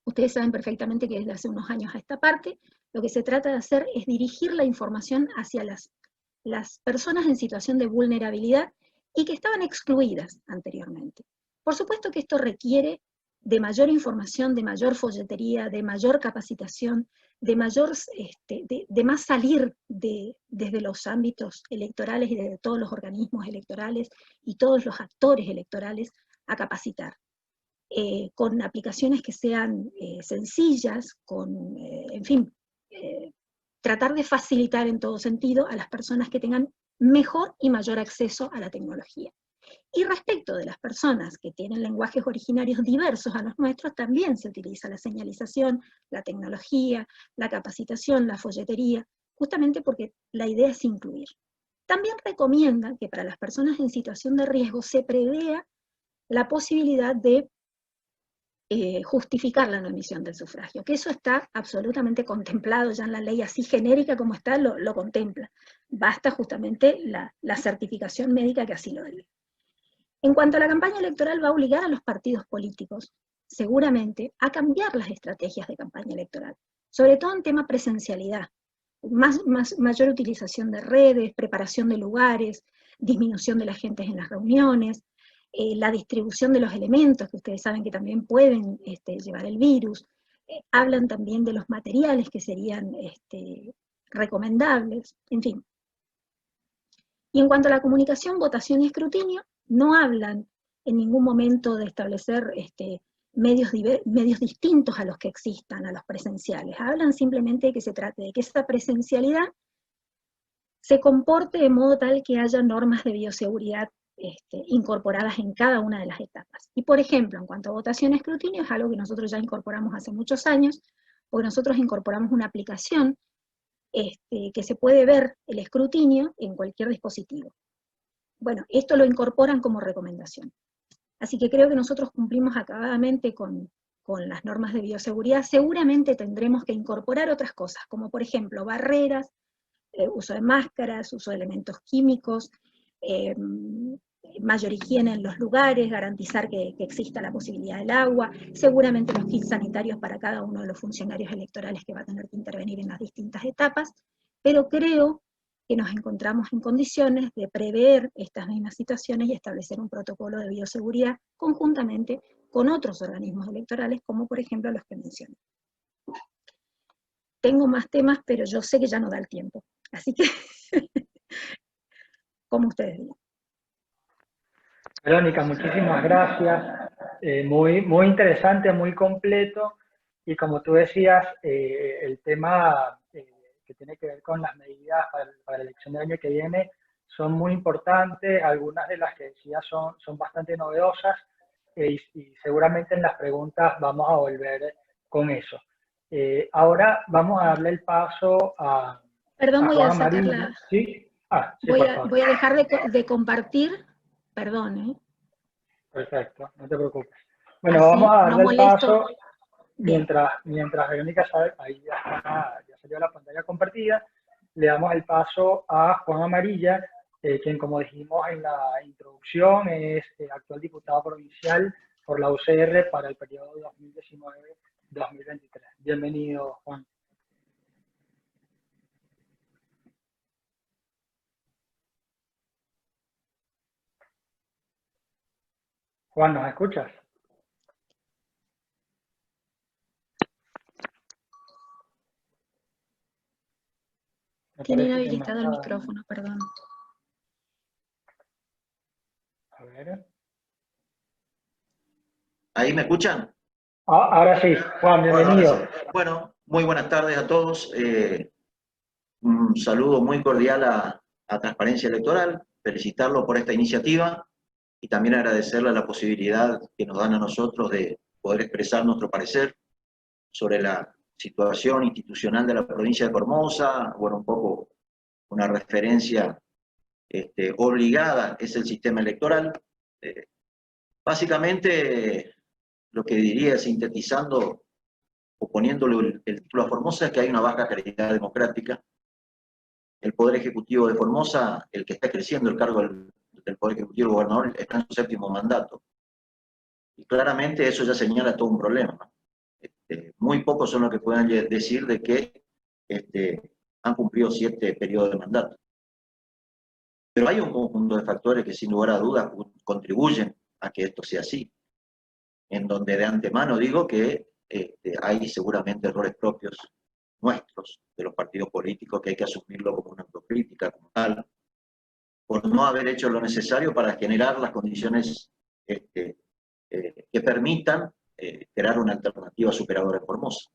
Ustedes saben perfectamente que desde hace unos años a esta parte, lo que se trata de hacer es dirigir la información hacia las personas en situación de vulnerabilidad y que estaban excluidas anteriormente. Por supuesto que esto requiere de mayor información, de mayor folletería, de mayor capacitación, de más salir desde los ámbitos electorales y desde todos los organismos electorales y todos los actores electorales a capacitar. Con aplicaciones que sean sencillas, en fin, tratar de facilitar en todo sentido a las personas que tengan mejor y mayor acceso a la tecnología. Y respecto de las personas que tienen lenguajes originarios diversos a los nuestros, también se utiliza la señalización, la tecnología, la capacitación, la folletería, justamente porque la idea es incluir. También recomiendan que para las personas en situación de riesgo se prevea la posibilidad de justificar la no emisión del sufragio, que eso está absolutamente contemplado ya en la ley, así genérica como está, lo contempla. Basta justamente la certificación médica que así lo dé. En cuanto a la campaña electoral, va a obligar a los partidos políticos, seguramente, a cambiar las estrategias de campaña electoral, sobre todo en tema presencialidad, mayor utilización de redes, preparación de lugares, disminución de la gente en las reuniones, la distribución de los elementos, que ustedes saben que también pueden llevar el virus, hablan también de los materiales que serían recomendables, en fin. Y en cuanto a la comunicación, votación y escrutinio, no hablan en ningún momento de establecer medios distintos a los que existan, a los presenciales. Hablan simplemente de que se trate de que esa presencialidad se comporte de modo tal que haya normas de bioseguridad incorporadas en cada una de las etapas. Y por ejemplo, en cuanto a votación y escrutinio, es algo que nosotros ya incorporamos hace muchos años, porque nosotros incorporamos una aplicación que se puede ver el escrutinio en cualquier dispositivo. Bueno, esto lo incorporan como recomendación. Así que creo que nosotros cumplimos acabadamente con las normas de bioseguridad. Seguramente tendremos que incorporar otras cosas, como por ejemplo barreras, uso de máscaras, uso de elementos químicos, mayor higiene en los lugares, garantizar que exista la posibilidad del agua, seguramente los kits sanitarios para cada uno de los funcionarios electorales que va a tener que intervenir en las distintas etapas, pero creo que nos encontramos en condiciones de prever estas mismas situaciones y establecer un protocolo de bioseguridad conjuntamente con otros organismos electorales, como por ejemplo los que mencioné. Tengo más temas, pero yo sé que ya no da el tiempo, así que, como ustedes digan. Verónica, muchísimas gracias. Muy interesante, muy completo. Y como tú decías, el tema que tiene que ver con las medidas para la elección del año que viene son muy importantes. Algunas de las que decías son bastante novedosas y seguramente en las preguntas vamos a volver con eso. Ahora vamos a darle el paso a Perdón, voy Juan a sacar Amarillo. la... ¿Sí? Sí, voy por favor. a dejar de compartir, perdón, Perfecto, no te preocupes. Bueno, Así vamos a no darle el molesto. paso, Bien. mientras Verónica sabe, ahí ya salió la pantalla compartida, le damos el paso a Juan Amarilla, quien, como dijimos en la introducción, es actual diputado provincial por la UCR para el periodo 2019-2023. Bienvenido, Juan. Juan, ¿nos escuchas? Tiene Parece que no inhabilitado el está. micrófono, perdón. A ver. ¿Ahí me escuchan? Ahora sí, Juan, Bueno, ahora bienvenido. sí. Bueno, muy buenas tardes a todos. Un saludo muy cordial a Transparencia Electoral, felicitarlo por esta iniciativa y también agradecerle la posibilidad que nos dan a nosotros de poder expresar nuestro parecer sobre la situación institucional de la provincia de Formosa. Bueno, un poco una referencia obligada es el sistema electoral. Básicamente, lo que diría, sintetizando o poniéndole el título a Formosa, es que hay una baja calidad democrática. El Poder Ejecutivo de Formosa, el que está creciendo el cargo del Poder Ejecutivo del gobernador, está en su 7º mandato. Y claramente eso ya señala todo un problema, ¿no? Muy pocos son los que puedan decir de que han cumplido 7 periodos de mandato. Pero hay un conjunto de factores que sin lugar a dudas contribuyen a que esto sea así, en donde de antemano digo que hay seguramente errores propios nuestros, de los partidos políticos, que hay que asumirlo como una autocrítica, como tal, por no haber hecho lo necesario para generar las condiciones que permitan crear una alternativa superadora en Formosa.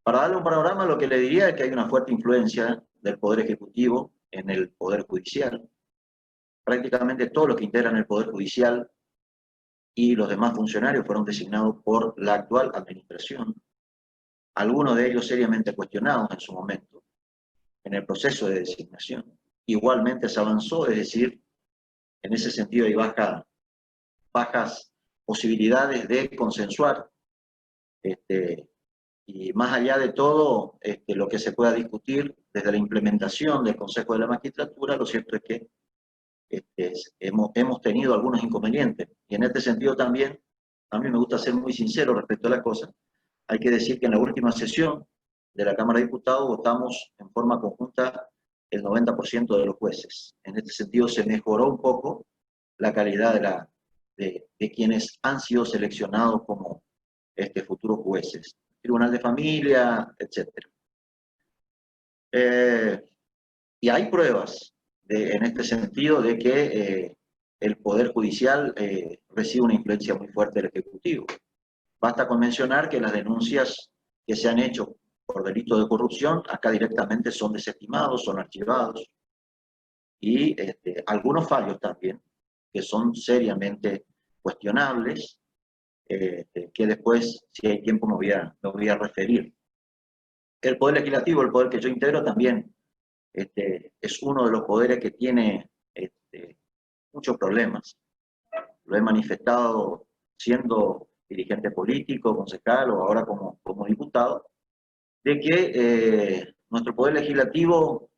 Para darle un panorama, lo que le diría es que hay una fuerte influencia del Poder Ejecutivo en el Poder Judicial. Prácticamente todos los que integran el Poder Judicial y los demás funcionarios fueron designados por la actual administración. Algunos de ellos seriamente cuestionados en su momento, en el proceso de designación. Igualmente se avanzó, es decir, en ese sentido hay bajas posibilidades de consensuar, y más allá de todo, lo que se pueda discutir desde la implementación del Consejo de la Magistratura, lo cierto es que hemos tenido algunos inconvenientes. Y en este sentido también, a mí me gusta ser muy sincero respecto a las cosas. Hay que decir que en la última sesión de la Cámara de Diputados votamos en forma conjunta el 90% de los jueces. En este sentido se mejoró un poco la calidad de quienes han sido seleccionados como futuros jueces. Tribunal de Familia, etc. Y hay pruebas en este sentido de que el Poder Judicial recibe una influencia muy fuerte del Ejecutivo. Basta con mencionar que las denuncias que se han hecho por delitos de corrupción acá directamente son desestimados, son archivados, y algunos fallos también que son seriamente cuestionables, que después, si hay tiempo, me voy a referir. El Poder Legislativo, el poder que yo integro, también es uno de los poderes que tiene muchos problemas. Lo he manifestado siendo dirigente político, concejal o ahora como diputado, de que nuestro Poder Legislativo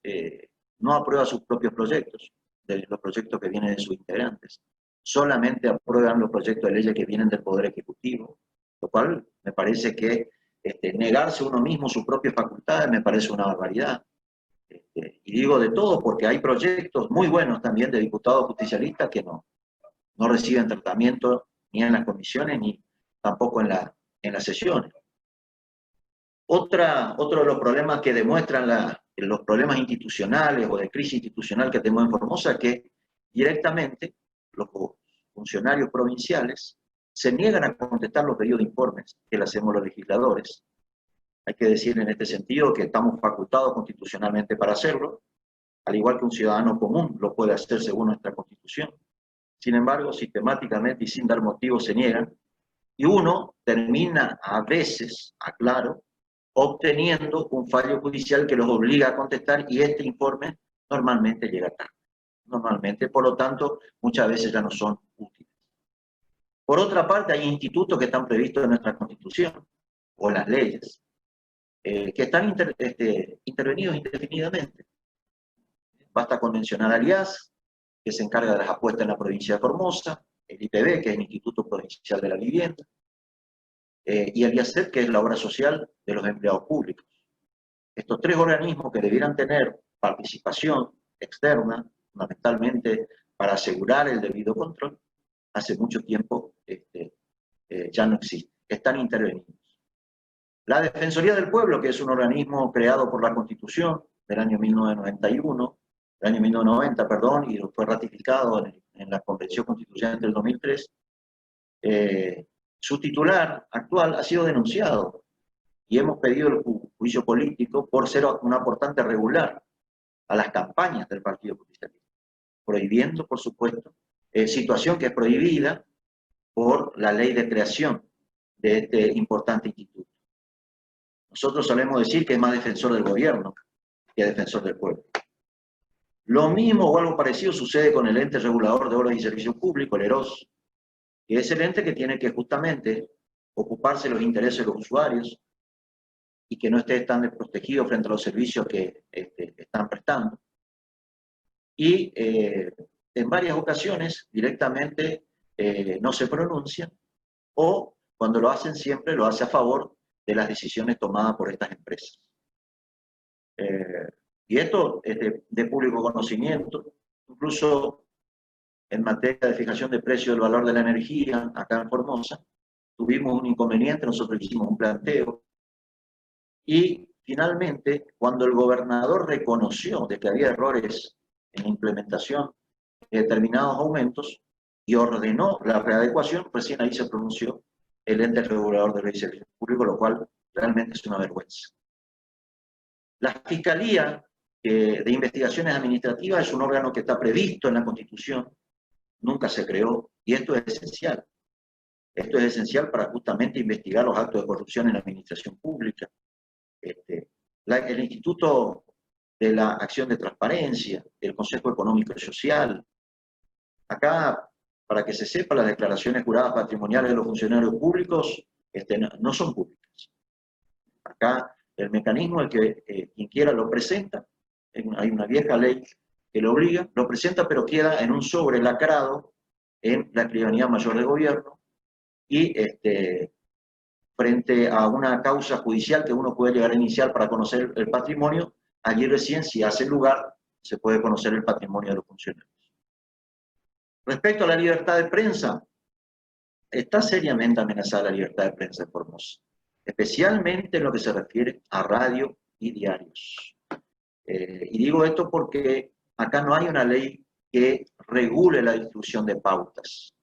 no aprueba sus propios proyectos, de los proyectos que vienen de sus integrantes. Solamente aprueban los proyectos de leyes que vienen del Poder Ejecutivo, lo cual me parece que negarse uno mismo sus propias facultades me parece una barbaridad. Y digo de todo porque hay proyectos muy buenos también de diputados justicialistas que no reciben tratamiento ni en las comisiones ni tampoco en las sesiones. Otro de los problemas que demuestran los problemas institucionales o de crisis institucional que tenemos en Formosa es que directamente los funcionarios provinciales se niegan a contestar los pedidos de informes que le hacemos los legisladores. Hay que decir en este sentido que estamos facultados constitucionalmente para hacerlo, al igual que un ciudadano común lo puede hacer según nuestra Constitución. Sin embargo, sistemáticamente y sin dar motivos se niegan, y uno termina a veces, aclaro, obteniendo un fallo judicial que los obliga a contestar, y este informe normalmente llega tarde. Normalmente, por lo tanto, muchas veces ya no son útiles. Por otra parte, hay institutos que están previstos en nuestra Constitución o en las leyes, que están intervenidos indefinidamente. Basta con mencionar al IAS, que se encarga de las apuestas en la provincia de Formosa, el IPB, que es el Instituto Provincial de la Vivienda, y el IACEP, que es la obra social de los empleados públicos. Estos tres organismos que debieran tener participación externa, fundamentalmente para asegurar el debido control, hace mucho tiempo ya no existen, están intervenidos. La Defensoría del Pueblo, que es un organismo creado por la Constitución del año 1991, del año 1990, perdón, y fue ratificado en la Convención Constitucional del 2003, su titular actual ha sido denunciado y hemos pedido el juicio político por ser un aportante regular a las campañas del Partido Justicialista, prohibiendo, por supuesto, situación que es prohibida por la ley de creación de este importante instituto. Nosotros solemos decir que es más defensor del gobierno que defensor del pueblo. Lo mismo o algo parecido sucede con el ente regulador de obras y servicios públicos, el EROS, que es el ente que tiene que justamente ocuparse de los intereses de los usuarios y que no esté tan desprotegido frente a los servicios que están prestando. Y en varias ocasiones directamente no se pronuncian, o cuando lo hacen siempre lo hace a favor de las decisiones tomadas por estas empresas. Y esto es de público conocimiento, incluso en materia de fijación de precio del valor de la energía, acá en Formosa, tuvimos un inconveniente, nosotros hicimos un planteo, y finalmente, cuando el gobernador reconoció de que había errores en la implementación de determinados aumentos y ordenó la readecuación, recién ahí se pronunció el ente regulador de leyes y servicios públicos, lo cual realmente es una vergüenza. La Fiscalía de Investigaciones Administrativas es un órgano que está previsto en la Constitución, nunca se creó, y esto es esencial. Esto es esencial para justamente investigar los actos de corrupción en la administración pública. El Instituto de la Acción de Transparencia, el Consejo Económico y Social. Acá, para que se sepa, las declaraciones juradas patrimoniales de los funcionarios públicos no son públicas. Acá el mecanismo es que quien quiera lo presenta, hay una vieja ley que lo obliga, lo presenta, pero queda en un sobre lacrado en la Escribanía Mayor de Gobierno, y frente a una causa judicial que uno puede llegar a iniciar para conocer el patrimonio, allí recién, si hace lugar, se puede conocer el patrimonio de los funcionarios. Respecto a la libertad de prensa, está seriamente amenazada la libertad de prensa en Formosa, especialmente en lo que se refiere a radio y diarios. Y digo esto porque acá no hay una ley que regule la distribución de pautas.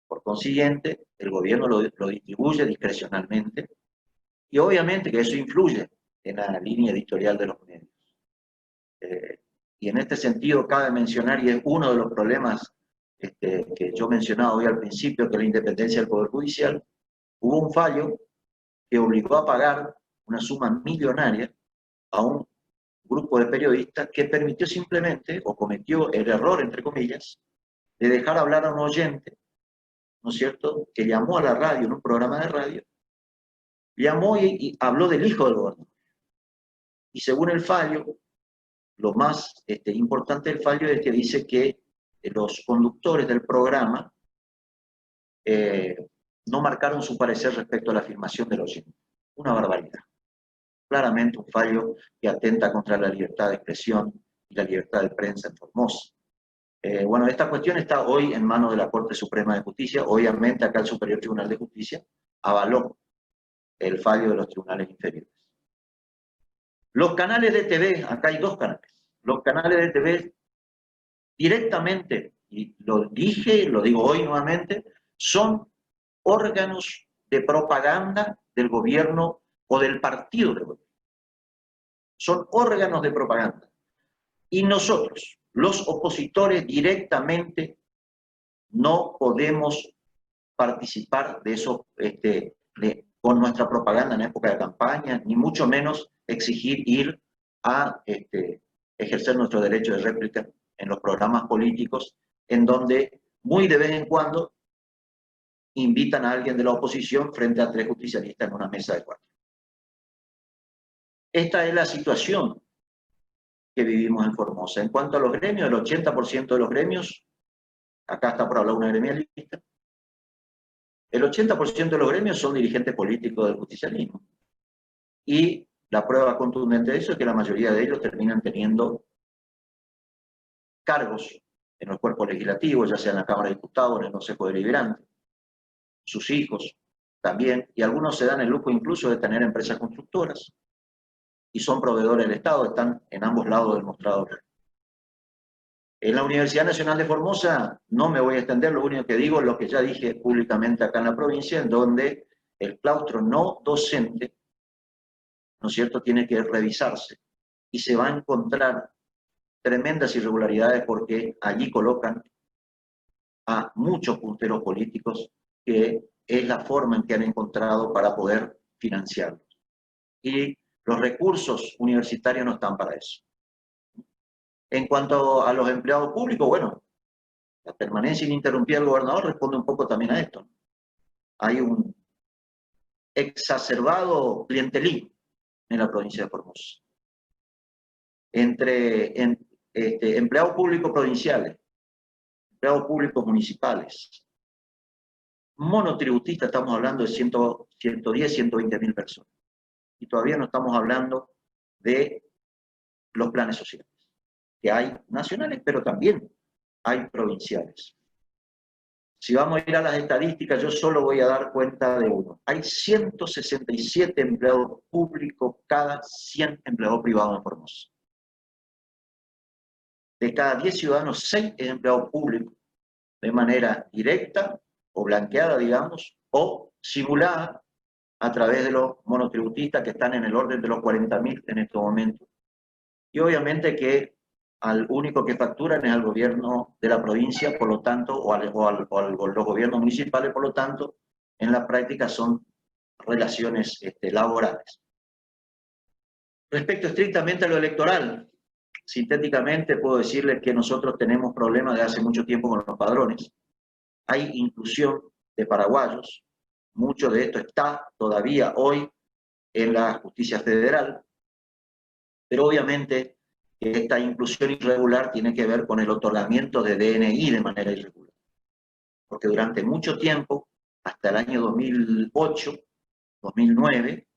Por consiguiente, el gobierno lo distribuye discrecionalmente, y obviamente que eso influye en la línea editorial de los medios. Y en este sentido cabe mencionar, y es uno de los problemas que yo mencionaba hoy al principio, que es la independencia del Poder Judicial, hubo un fallo que obligó a pagar una suma millonaria a un grupo de periodistas que permitió simplemente, o cometió el error, entre comillas, de dejar hablar a un oyente, ¿no es cierto?, que llamó a la radio, en un programa de radio, llamó y habló del hijo del gobernador. Y según el fallo, lo más importante del fallo es que dice que los conductores del programa no marcaron su parecer respecto a la afirmación del oyente. Una barbaridad. Claramente un fallo que atenta contra la libertad de expresión y la libertad de prensa en Formosa. Bueno, esta cuestión está hoy en manos de la Corte Suprema de Justicia. Obviamente acá el Superior Tribunal de Justicia avaló el fallo de los tribunales inferiores. Los canales de TV, acá hay dos canales. Los canales de TV directamente, y lo dije, lo digo hoy nuevamente, son órganos de propaganda del gobierno o del partido del gobierno. Son órganos de propaganda. Y nosotros, los opositores, directamente no podemos participar de eso con nuestra propaganda en época de campaña, ni mucho menos exigir ir a ejercer nuestro derecho de réplica en los programas políticos, en donde muy de vez en cuando invitan a alguien de la oposición frente a 3 justicialistas en una mesa de 4. Esta es la situación que vivimos en Formosa. En cuanto a los gremios, el 80% de los gremios, acá está por hablar una gremialista, el 80% de los gremios son dirigentes políticos del justicialismo. Y la prueba contundente de eso es que la mayoría de ellos terminan teniendo cargos en los cuerpos legislativos, ya sea en la Cámara de Diputados, en el Consejo Deliberante, sus hijos también, y algunos se dan el lujo incluso de tener empresas constructoras, y son proveedores del Estado, están en ambos lados del mostrador. En la Universidad Nacional de Formosa no me voy a extender, lo único que digo es lo que ya dije públicamente acá en la provincia, en donde el claustro no docente, ¿no es cierto?, tiene que revisarse, y se va a encontrar tremendas irregularidades porque allí colocan a muchos punteros políticos que es la forma en que han encontrado para poder financiarlos. Y los recursos universitarios no están para eso. En cuanto a los empleados públicos, bueno, la permanencia ininterrumpida del gobernador responde un poco también a esto. Hay un exacerbado clientelismo en la provincia de Formosa. Entre empleados públicos provinciales, empleados públicos municipales, monotributistas, estamos hablando de 110, 120 mil personas. Y todavía no estamos hablando de los planes sociales, que hay nacionales, pero también hay provinciales. Si vamos a ir a las estadísticas, yo solo voy a dar cuenta de uno. Hay 167 empleados públicos cada 100 empleados privados en Formosa. De cada 10 ciudadanos, 6 es empleado público, de manera directa o blanqueada, digamos, o simulada a través de los monotributistas que están en el orden de los 40.000 en estos momentos. Y obviamente que al único que facturan es al gobierno de la provincia, por lo tanto, o a los gobiernos municipales, por lo tanto, en la práctica son relaciones laborales. Respecto estrictamente a lo electoral, sintéticamente puedo decirles que nosotros tenemos problemas de hace mucho tiempo con los padrones. Hay inclusión de paraguayos, mucho de esto está todavía hoy en la justicia federal, pero obviamente esta inclusión irregular tiene que ver con el otorgamiento de DNI de manera irregular. Porque durante mucho tiempo, hasta el año 2008, 2009,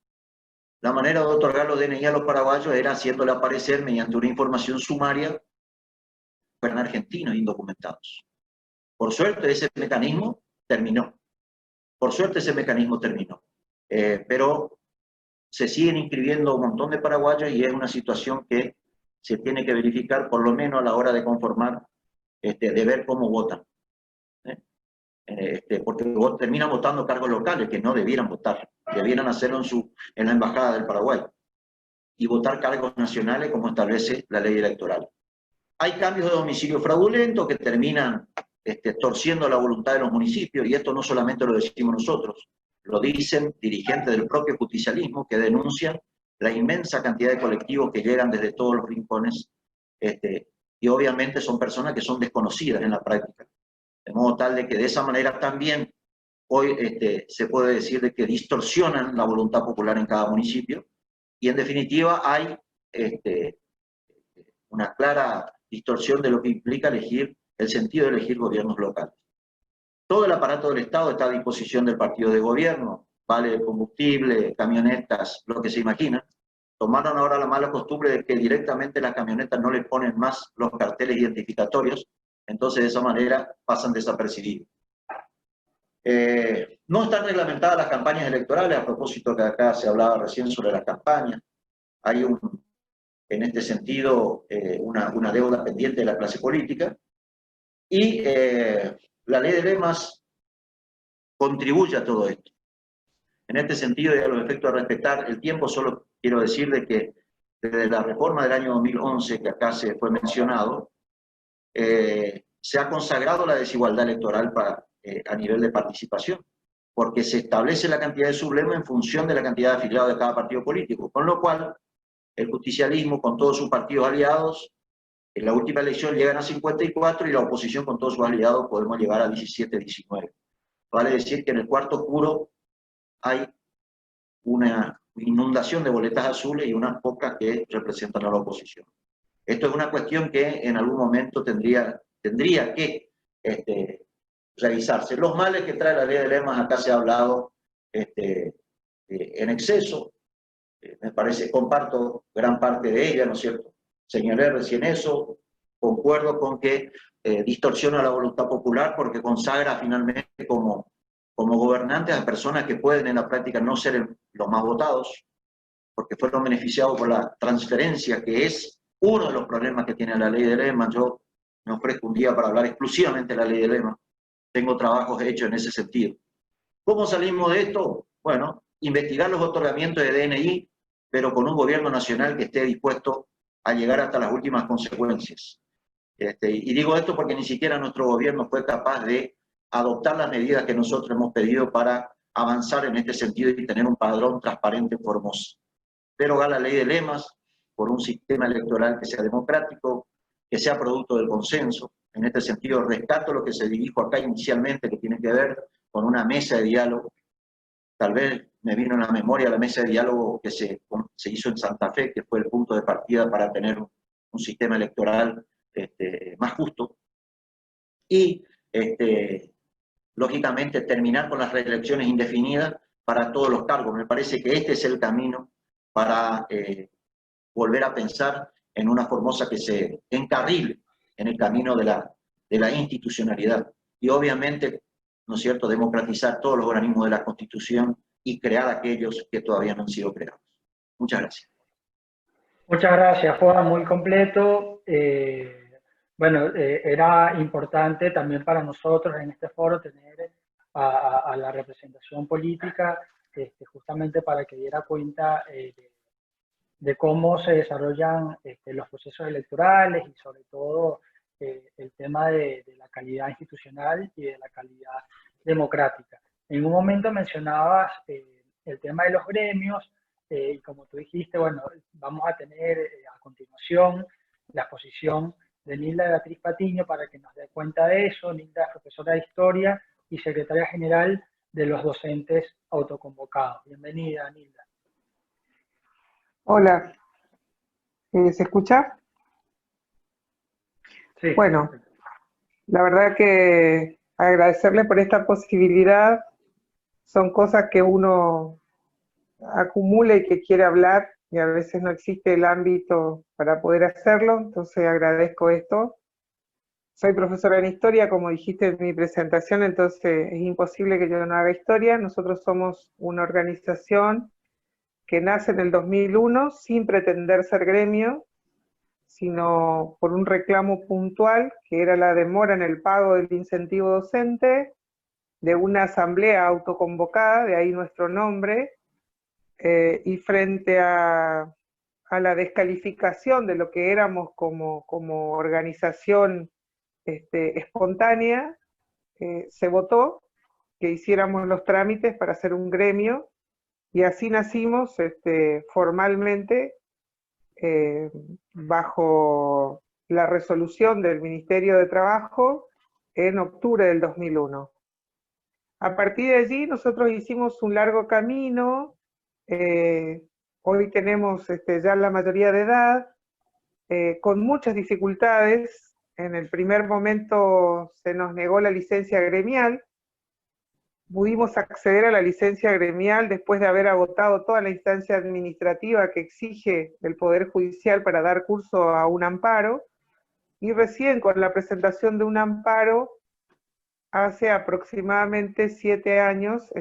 la manera de otorgar los DNI a los paraguayos era haciéndole aparecer mediante una información sumaria fueran argentinos indocumentados. Por suerte ese mecanismo terminó. Por suerte ese mecanismo terminó. Pero se siguen inscribiendo un montón de paraguayos y es una situación que se tiene que verificar por lo menos a la hora de conformar, de ver cómo votan. Porque terminan votando cargos locales que no debieran votar, debieran hacerlo en la Embajada del Paraguay y votar cargos nacionales como establece la ley electoral. Hay cambios de domicilio fraudulento que terminan torciendo la voluntad de los municipios, y esto no solamente lo decimos nosotros, lo dicen dirigentes del propio justicialismo que denuncian la inmensa cantidad de colectivos que llegan desde todos los rincones, y obviamente son personas que son desconocidas en la práctica. De modo tal de que de esa manera también hoy se puede decir de que distorsionan la voluntad popular en cada municipio, y en definitiva hay una clara distorsión de lo que implica elegir, el sentido de elegir gobiernos locales. Todo el aparato del Estado está a disposición del partido de gobierno, vale de combustible, camionetas, lo que se imagina. Tomaron ahora la mala costumbre de que directamente las camionetas no les ponen más los carteles identificatorios, entonces de esa manera pasan desapercibidos. No están reglamentadas las campañas electorales, a propósito que acá se hablaba recién sobre las campañas. Hay en este sentido una deuda pendiente de la clase política, y la ley de lemas contribuye a todo esto. En este sentido, y a los efectos de respetar el tiempo, solo quiero decir de que desde la reforma del año 2011, que acá se fue mencionado, se ha consagrado la desigualdad electoral a nivel de participación, porque se establece la cantidad de sublema en función de la cantidad de afiliados de cada partido político, con lo cual el justicialismo con todos sus partidos aliados, en la última elección llegan a 54 y la oposición con todos sus aliados podemos llegar a 17, 19. vale decir que en el cuarto oscuro hay una inundación de boletas azules y unas pocas que representan a la oposición. Esto es una cuestión que en algún momento tendría que revisarse. Los males que trae la ley de lemas, acá se ha hablado en exceso. Me parece, comparto gran parte de ella, ¿no es cierto? Señalé recién eso, concuerdo con que distorsiona la voluntad popular porque consagra finalmente como gobernantes a personas que pueden en la práctica no ser los más votados, porque fueron beneficiados por la transferencia, que es uno de los problemas que tiene la ley de lemas. Yo me ofrezco un día para hablar exclusivamente de la ley de lemas. Tengo trabajos hechos en ese sentido. ¿Cómo salimos de esto? Bueno, investigar los otorgamientos de DNI, pero con un gobierno nacional que esté dispuesto a llegar hasta las últimas consecuencias. Y digo esto porque ni siquiera nuestro gobierno fue capaz de adoptar las medidas que nosotros hemos pedido para avanzar en este sentido y tener un padrón transparente en Formosa. Derogar la ley de lemas por un sistema electoral que sea democrático, que sea producto del consenso. En este sentido, rescato lo que se dijo acá inicialmente, que tiene que ver con una mesa de diálogo. Tal vez me vino en la memoria la mesa de diálogo que se hizo en Santa Fe, que fue el punto de partida para tener un sistema electoral más justo. Y, lógicamente, terminar con las reelecciones indefinidas para todos los cargos. Me parece que este es el camino para volver a pensar en una Formosa que se encarrile en el camino de la institucionalidad. Y obviamente, ¿no es cierto?, democratizar todos los organismos de la Constitución y crear aquellos que todavía no han sido creados. Muchas gracias. Muchas gracias, Juan, muy completo. Bueno, era importante también para nosotros en este foro tener a la representación política, justamente para que diera cuenta de cómo se desarrollan los procesos electorales y sobre todo el tema de la calidad institucional y de la calidad democrática. En un momento mencionabas el tema de los gremios y como tú dijiste, bueno, vamos a tener a continuación la exposición de Nilda Beatriz Patiño para que nos dé cuenta de eso. Nilda es profesora de Historia y secretaria general de los docentes autoconvocados. Bienvenida, Nilda. Hola, ¿se escucha? Sí. Bueno, la verdad que agradecerle por esta posibilidad. Son cosas que uno acumula y que quiere hablar y a veces no existe el ámbito para poder hacerlo, entonces agradezco esto. Soy profesora en Historia, como dijiste en mi presentación, entonces es imposible que yo no haga historia. Nosotros somos una organización que nace en el 2001 sin pretender ser gremio, sino por un reclamo puntual, que era la demora en el pago del incentivo docente, de una asamblea autoconvocada, de ahí nuestro nombre, y frente a la descalificación de lo que éramos como organización espontánea, se votó que hiciéramos los trámites para hacer un gremio, y así nacimos formalmente bajo la resolución del Ministerio de Trabajo en octubre del 2001. A partir de allí nosotros hicimos un largo camino. Hoy tenemos ya la mayoría de edad, con muchas dificultades. En el primer momento se nos negó la licencia gremial. Pudimos acceder a la licencia gremial después de haber agotado toda la instancia administrativa que exige el Poder Judicial para dar curso a un amparo, y recién con la presentación de un amparo, hace aproximadamente 7 años,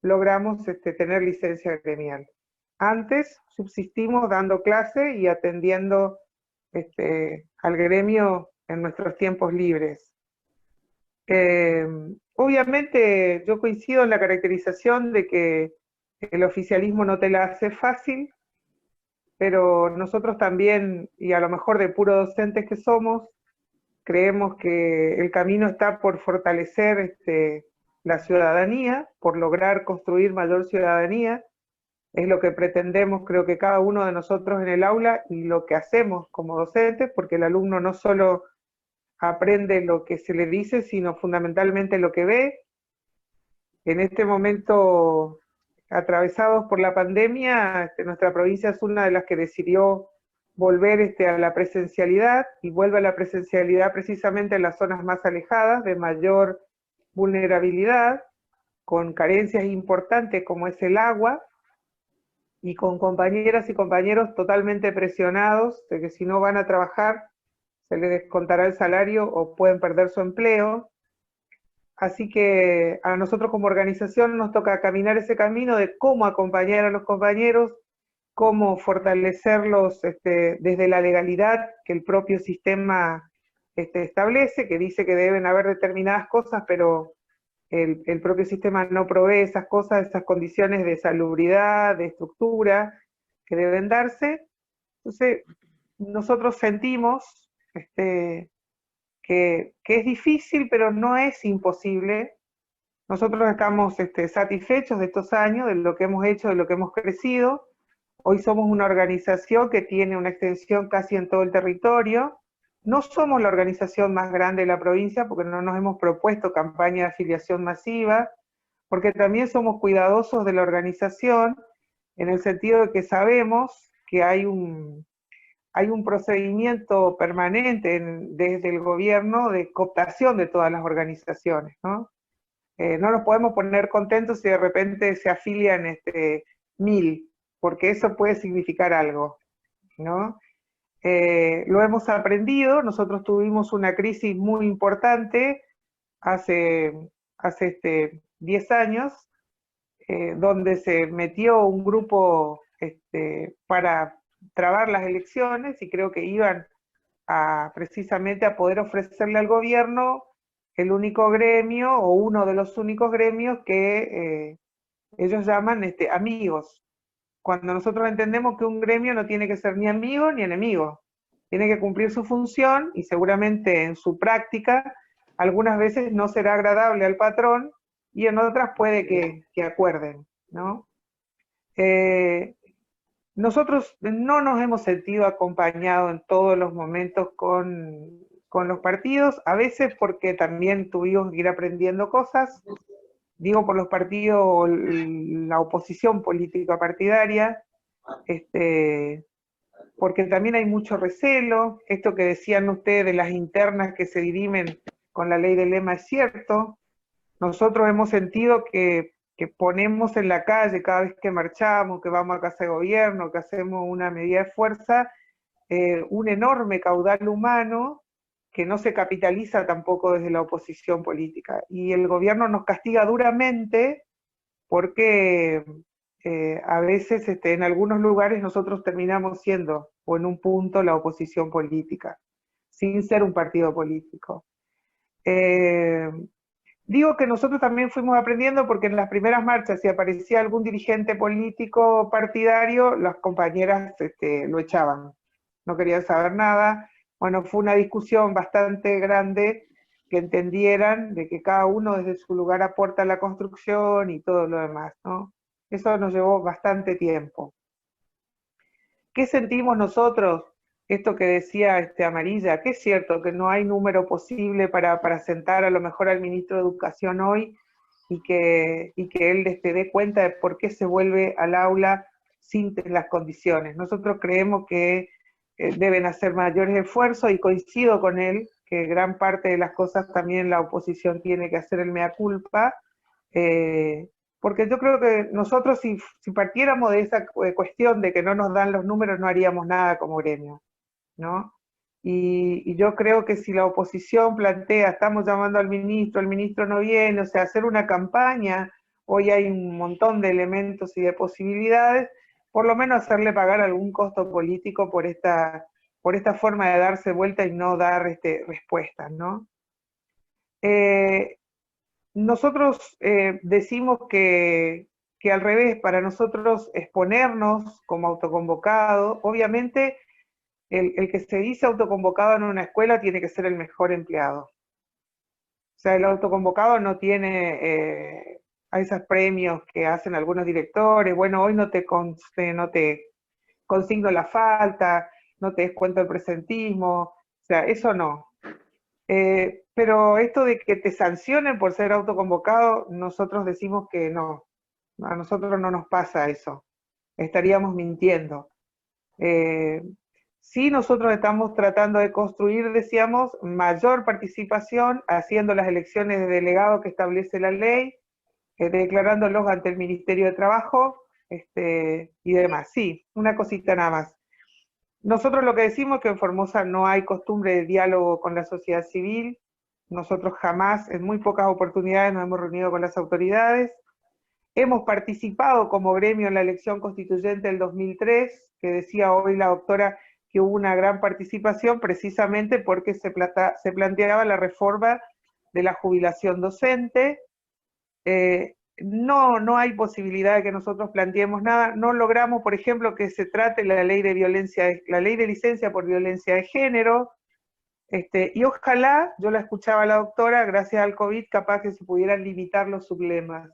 logramos tener licencia gremial. Antes subsistimos dando clase y atendiendo al gremio en nuestros tiempos libres. Obviamente yo coincido en la caracterización de que el oficialismo no te la hace fácil, pero nosotros también, y a lo mejor de puro docentes que somos, creemos que el camino está por fortalecer la ciudadanía, por lograr construir mayor ciudadanía. Es lo que pretendemos, creo que cada uno de nosotros en el aula, y lo que hacemos como docentes, porque el alumno no solo aprende lo que se le dice, sino fundamentalmente lo que ve. En este momento, atravesados por la pandemia, nuestra provincia es una de las que decidió volver a la presencialidad, y vuelve a la presencialidad precisamente en las zonas más alejadas, de mayor vulnerabilidad, con carencias importantes como es el agua, y con compañeras y compañeros totalmente presionados de que si no van a trabajar se les descontará el salario o pueden perder su empleo. Así que a nosotros como organización nos toca caminar ese camino de cómo acompañar a los compañeros, cómo fortalecerlos desde la legalidad que el propio sistema establece, que dice que deben haber determinadas cosas, pero el propio sistema no provee esas cosas, esas condiciones de salubridad, de estructura que deben darse. Entonces, nosotros sentimos que es difícil, pero no es imposible. Nosotros estamos satisfechos de estos años, de lo que hemos hecho, de lo que hemos crecido. Hoy somos una organización que tiene una extensión casi en todo el territorio. No somos la organización más grande de la provincia porque no nos hemos propuesto campaña de afiliación masiva, porque también somos cuidadosos de la organización en el sentido de que sabemos que hay un procedimiento permanente desde el gobierno de cooptación de todas las organizaciones, ¿no? No nos podemos poner contentos si de repente se afilian 1000, porque eso puede significar algo, ¿no? Lo hemos aprendido. Nosotros tuvimos una crisis muy importante hace 10 años, donde se metió un grupo para trabar las elecciones, y creo que iban precisamente a poder ofrecerle al gobierno el único gremio, o uno de los únicos gremios que ellos llaman amigos, cuando nosotros entendemos que un gremio no tiene que ser ni amigo ni enemigo, tiene que cumplir su función, y seguramente en su práctica algunas veces no será agradable al patrón, y en otras puede que acuerden, ¿no? Nosotros no nos hemos sentido acompañados en todos los momentos con los partidos, a veces porque también tuvimos que ir aprendiendo cosas, digo por los partidos, la oposición política partidaria, porque también hay mucho recelo. Esto que decían ustedes de las internas que se dirimen con la ley del lema es cierto. Nosotros hemos sentido que ponemos en la calle cada vez que marchamos, que vamos a casa de gobierno, que hacemos una medida de fuerza, un enorme caudal humano que no se capitaliza tampoco desde la oposición política. Y el gobierno nos castiga duramente porque a veces en algunos lugares nosotros terminamos siendo, o en un punto, la oposición política, sin ser un partido político. Digo que nosotros también fuimos aprendiendo porque en las primeras marchas, si aparecía algún dirigente político partidario, las compañeras lo echaban, no querían saber nada. Bueno, fue una discusión bastante grande, que entendieran de que cada uno desde su lugar aporta a la construcción y todo lo demás, ¿no? Eso nos llevó bastante tiempo. ¿Qué sentimos nosotros? Esto que decía Amarilla, que es cierto que no hay número posible para sentar a lo mejor al ministro de Educación hoy y que él dé cuenta de por qué se vuelve al aula sin las condiciones. Nosotros creemos que deben hacer mayores esfuerzos, y coincido con él que gran parte de las cosas también la oposición tiene que hacer el mea culpa, porque yo creo que nosotros si partiéramos de esa cuestión de que no nos dan los números, no haríamos nada como gremio, ¿no? Y yo creo que si la oposición plantea, estamos llamando al ministro, el ministro no viene, o sea, hacer una campaña, hoy hay un montón de elementos y de posibilidades, por lo menos hacerle pagar algún costo político por esta forma de darse vuelta y no dar respuestas, ¿no? Nosotros decimos que al revés, para nosotros exponernos como autoconvocado, obviamente el que se dice autoconvocado en una escuela tiene que ser el mejor empleado. O sea, el autoconvocado no tiene a esos premios que hacen algunos directores, bueno, hoy no te consigno la falta, no te descuento el presentismo, o sea, eso no. Pero esto de que te sancionen por ser autoconvocado, nosotros decimos que no, a nosotros no nos pasa eso, estaríamos mintiendo. Sí, nosotros estamos tratando de construir, decíamos, mayor participación, haciendo las elecciones de delegado que establece la ley, declarándolos ante el Ministerio de Trabajo, y demás. Sí, una cosita nada más. Nosotros lo que decimos es que en Formosa no hay costumbre de diálogo con la sociedad civil. Nosotros jamás, en muy pocas oportunidades, nos hemos reunido con las autoridades. Hemos participado como gremio en la elección constituyente del 2003, que decía hoy la doctora que hubo una gran participación precisamente porque se planteaba la reforma de la jubilación docente. No hay posibilidad de que nosotros planteemos nada. No logramos, por ejemplo, que se trate la ley de licencia por violencia de género. Y ojalá, yo la escuchaba a la doctora, gracias al COVID, capaz que se pudieran limitar los sublemas.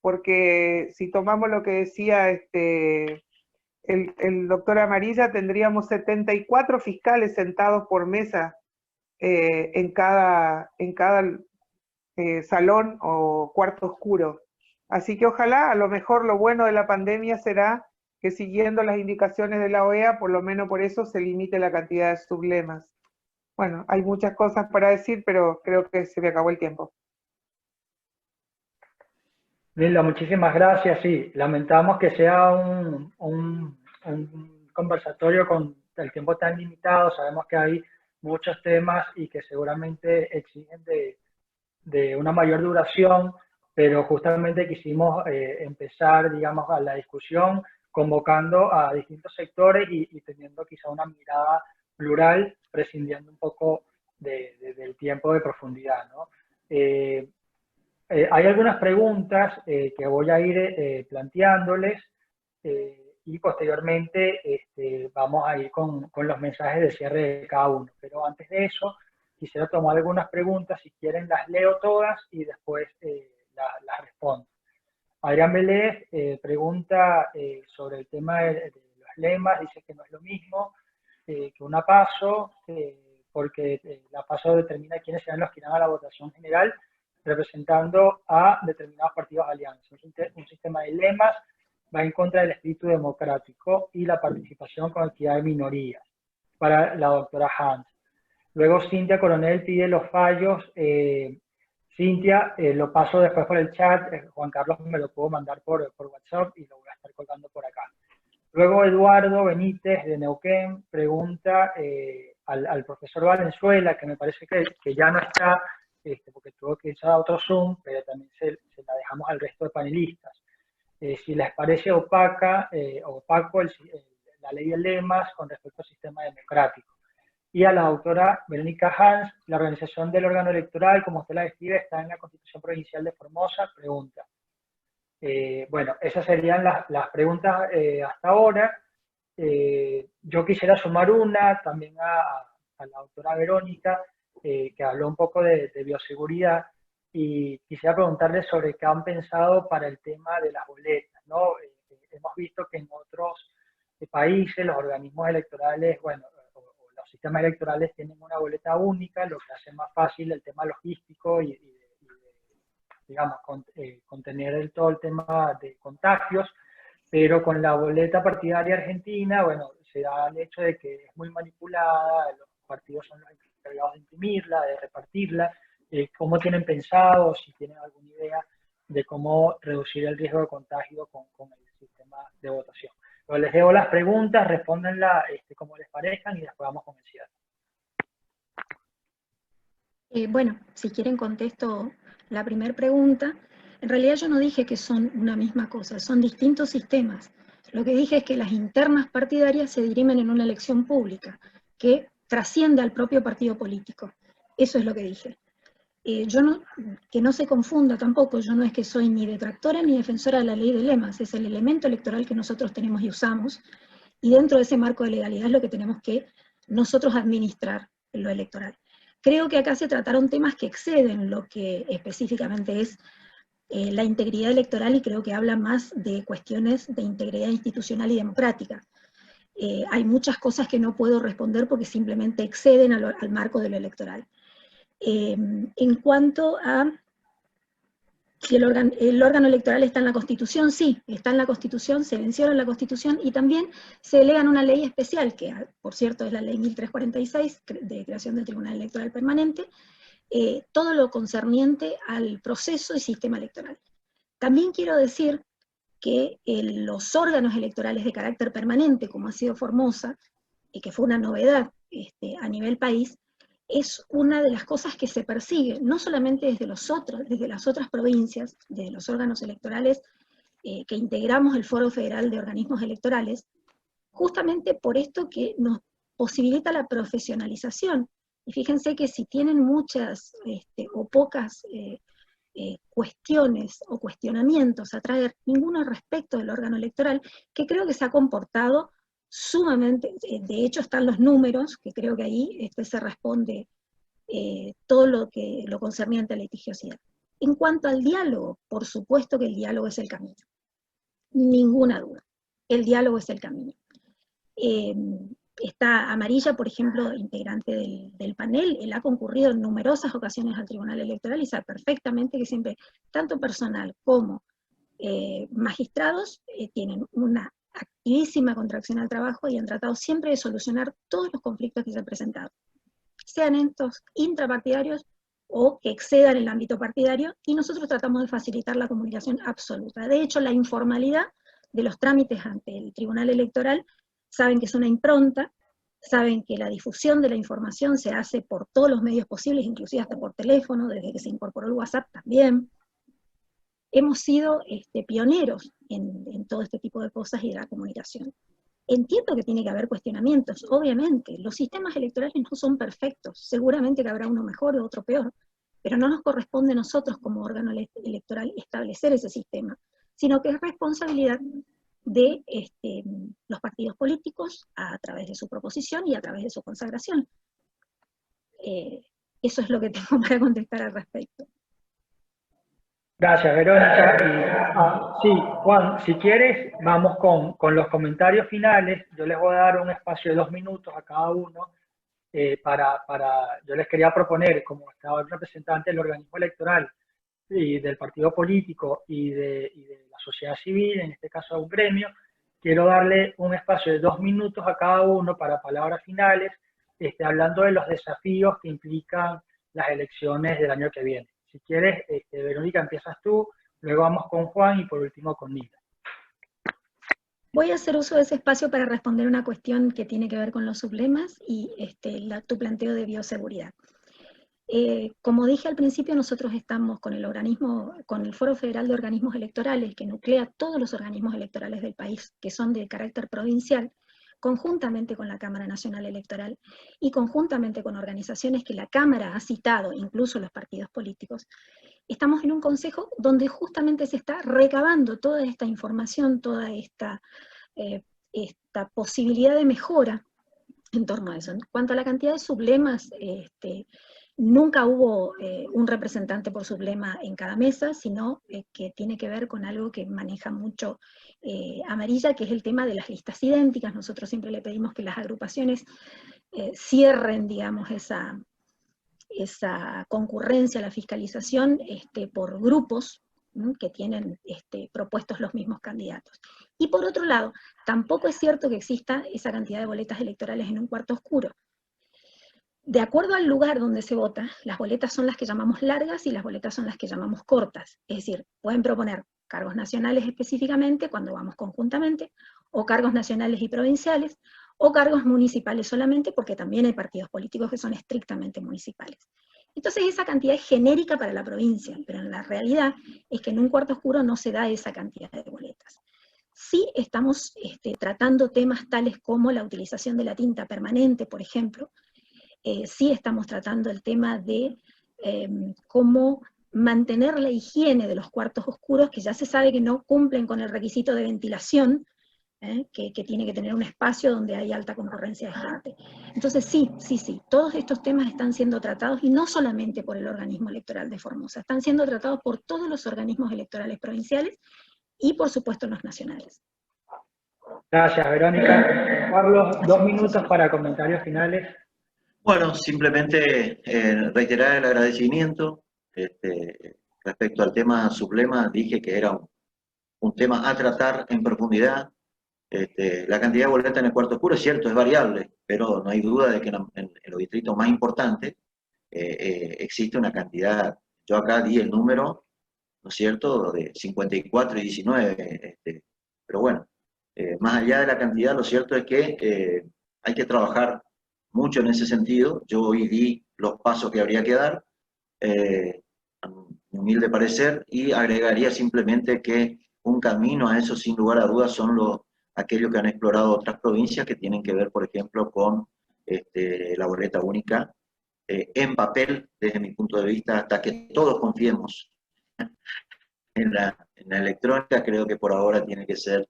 Porque si tomamos lo que decía el doctor Amarilla, tendríamos 74 fiscales sentados por mesa en cada salón o cuarto oscuro. Así que ojalá, a lo mejor lo bueno de la pandemia será que siguiendo las indicaciones de la OEA, por lo menos por eso se limite la cantidad de sublemas. Bueno, hay muchas cosas para decir, pero creo que se me acabó el tiempo. Nilda, muchísimas gracias. Sí, lamentamos que sea un conversatorio con el tiempo tan limitado. Sabemos que hay muchos temas y que seguramente exigen de una mayor duración, pero justamente quisimos empezar, digamos, a la discusión convocando a distintos sectores y teniendo quizá una mirada plural, prescindiendo un poco del tiempo de profundidad, ¿no? Hay algunas preguntas que voy a ir planteándoles y posteriormente vamos a ir con los mensajes de cierre de cada uno. Pero antes de eso, quisiera tomar algunas preguntas, si quieren las leo todas y después las respondo. Adrián Vélez pregunta sobre el tema de los lemas, dice que no es lo mismo que una PASO, porque la PASO determina quiénes serán los que irán a la votación general, representando a determinados partidos alianzas. Un sistema de lemas va en contra del espíritu democrático y la participación con equidad de minorías, para la doctora Hans. Luego Cintia Coronel pide los fallos. Cintia, lo paso después por el chat. Juan Carlos me lo puedo mandar por WhatsApp y lo voy a estar colgando por acá. Luego Eduardo Benítez de Neuquén pregunta al profesor Valenzuela, que me parece que ya no está, porque tuvo que irse a otro Zoom, pero también se la dejamos al resto de panelistas. Si les parece opaco la ley de lemas con respecto al sistema democrático. Y a la doctora Verónica Hans, la organización del órgano electoral, como usted la describe, está en la Constitución Provincial de Formosa, pregunta. Bueno, esas serían las preguntas hasta ahora. Yo quisiera sumar una también a la doctora Verónica, que habló un poco de bioseguridad, y quisiera preguntarle sobre qué han pensado para el tema de las boletas, ¿no? Hemos visto que en otros países los organismos electorales, bueno, los sistemas electorales tienen una boleta única, lo que hace más fácil el tema logístico y digamos, contener todo el tema de contagios, pero con la boleta partidaria argentina, bueno, se da el hecho de que es muy manipulada, los partidos son los encargados de imprimirla, de repartirla. ¿Cómo tienen pensado, si tienen alguna idea de cómo reducir el riesgo de contagio con el sistema de votación? Pero les dejo las preguntas, respóndanlas como les parezcan y después vamos con el cierre. Bueno, si quieren contesto la primera pregunta. En realidad yo no dije que son una misma cosa, son distintos sistemas. Lo que dije es que las internas partidarias se dirimen en una elección pública, que trasciende al propio partido político. Eso es lo que dije. Que no se confunda tampoco, yo no es que soy ni detractora ni defensora de la ley de lemas, es el elemento electoral que nosotros tenemos y usamos, y dentro de ese marco de legalidad es lo que tenemos que nosotros administrar en lo electoral. Creo que acá se trataron temas que exceden lo que específicamente es la integridad electoral, y creo que habla más de cuestiones de integridad institucional y democrática. Hay muchas cosas que no puedo responder porque simplemente exceden al marco de lo electoral. En cuanto a si el órgano electoral está en la Constitución, sí, está en la Constitución, se venció en la Constitución, y también se delega en una ley especial, que por cierto es la ley 1346, de creación del Tribunal Electoral Permanente, todo lo concerniente al proceso y sistema electoral. También quiero decir que los órganos electorales de carácter permanente, como ha sido Formosa, y que fue una novedad a nivel país, es una de las cosas que se persigue, no solamente desde las otras provincias, desde los órganos electorales que integramos el Foro Federal de Organismos Electorales, justamente por esto que nos posibilita la profesionalización. Y fíjense que si tienen muchas o pocas cuestiones o cuestionamientos a traer, ninguno respecto del órgano electoral, que creo que se ha comportado sumamente, de hecho están los números, que creo que ahí se responde todo lo concerniente a la litigiosidad. En cuanto al diálogo, por supuesto que el diálogo es el camino, ninguna duda, el diálogo es el camino. Está Amarilla, por ejemplo, integrante del panel, él ha concurrido en numerosas ocasiones al Tribunal Electoral y sabe perfectamente que siempre, tanto personal como magistrados, tienen una activísima contracción al trabajo y han tratado siempre de solucionar todos los conflictos que se han presentado, sean estos intrapartidarios o que excedan el ámbito partidario, y nosotros tratamos de facilitar la comunicación absoluta. De hecho, la informalidad de los trámites ante el Tribunal Electoral, saben que es una impronta, saben que la difusión de la información se hace por todos los medios posibles, inclusive hasta por teléfono, desde que se incorporó el WhatsApp también. Hemos sido pioneros en todo este tipo de cosas y de la comunicación. Entiendo que tiene que haber cuestionamientos, obviamente. Los sistemas electorales no son perfectos, seguramente que habrá uno mejor o otro peor, pero no nos corresponde a nosotros como órgano electoral establecer ese sistema, sino que es responsabilidad de los partidos políticos a través de su proposición y a través de su consagración. Eso es lo que tengo para contestar al respecto. Gracias, Verónica. Sí, Juan, si quieres, vamos con los comentarios finales. Yo les voy a dar un espacio de 2 minutos a cada uno yo les quería proponer, como estaba el representante del organismo electoral y del partido político y de la sociedad civil, en este caso a un gremio, quiero darle un espacio de 2 minutos a cada uno para palabras finales, hablando de los desafíos que implican las elecciones del año que viene. Si quieres, Verónica, empiezas tú, luego vamos con Juan y por último con Nila. Voy a hacer uso de ese espacio para responder una cuestión que tiene que ver con los sublemas y tu planteo de bioseguridad. Como dije al principio, nosotros estamos con el Foro Federal de Organismos Electorales, que nuclea todos los organismos electorales del país, que son de carácter provincial, conjuntamente con la Cámara Nacional Electoral y conjuntamente con organizaciones que la Cámara ha citado, incluso los partidos políticos. Estamos en un consejo donde justamente se está recabando toda esta información, toda esta posibilidad de mejora en torno a eso. En cuanto a la cantidad de sublemas, nunca hubo un representante por sublema en cada mesa, sino que tiene que ver con algo que maneja mucho Amarilla, que es el tema de las listas idénticas. Nosotros siempre le pedimos que las agrupaciones cierren, digamos, esa concurrencia a la fiscalización por grupos que tienen propuestos los mismos candidatos. Y por otro lado, tampoco es cierto que exista esa cantidad de boletas electorales en un cuarto oscuro. De acuerdo al lugar donde se vota, las boletas son las que llamamos largas y las boletas son las que llamamos cortas. Es decir, pueden proponer cargos nacionales específicamente cuando vamos conjuntamente, o cargos nacionales y provinciales, o cargos municipales solamente, porque también hay partidos políticos que son estrictamente municipales. Entonces esa cantidad es genérica para la provincia, pero en la realidad es que en un cuarto oscuro no se da esa cantidad de boletas. Sí estamos tratando temas tales como la utilización de la tinta permanente, por ejemplo. Sí estamos tratando el tema de cómo mantener la higiene de los cuartos oscuros, que ya se sabe que no cumplen con el requisito de ventilación, que tiene que tener un espacio donde hay alta concurrencia de gente. Entonces sí, todos estos temas están siendo tratados, y no solamente por el organismo electoral de Formosa, están siendo tratados por todos los organismos electorales provinciales y por supuesto los nacionales. Gracias, Verónica. Carlos, 2 minutos para comentarios finales. Bueno, simplemente reiterar el agradecimiento. Respecto al tema sublema, dije que era un tema a tratar en profundidad. La cantidad de boletas en el cuarto oscuro es cierto, es variable, pero no hay duda de que en los distritos más importantes existe una cantidad. Yo acá di el número, ¿no es cierto?, de 54 y 19, pero bueno, más allá de la cantidad, lo cierto es que hay que trabajar mucho en ese sentido. Yo hoy di los pasos que habría que dar, a mi humilde parecer, y agregaría simplemente que un camino a eso, sin lugar a dudas, son aquellos que han explorado otras provincias que tienen que ver, por ejemplo, con la boleta única en papel, desde mi punto de vista, hasta que todos confiemos en la electrónica. Creo que por ahora tiene que ser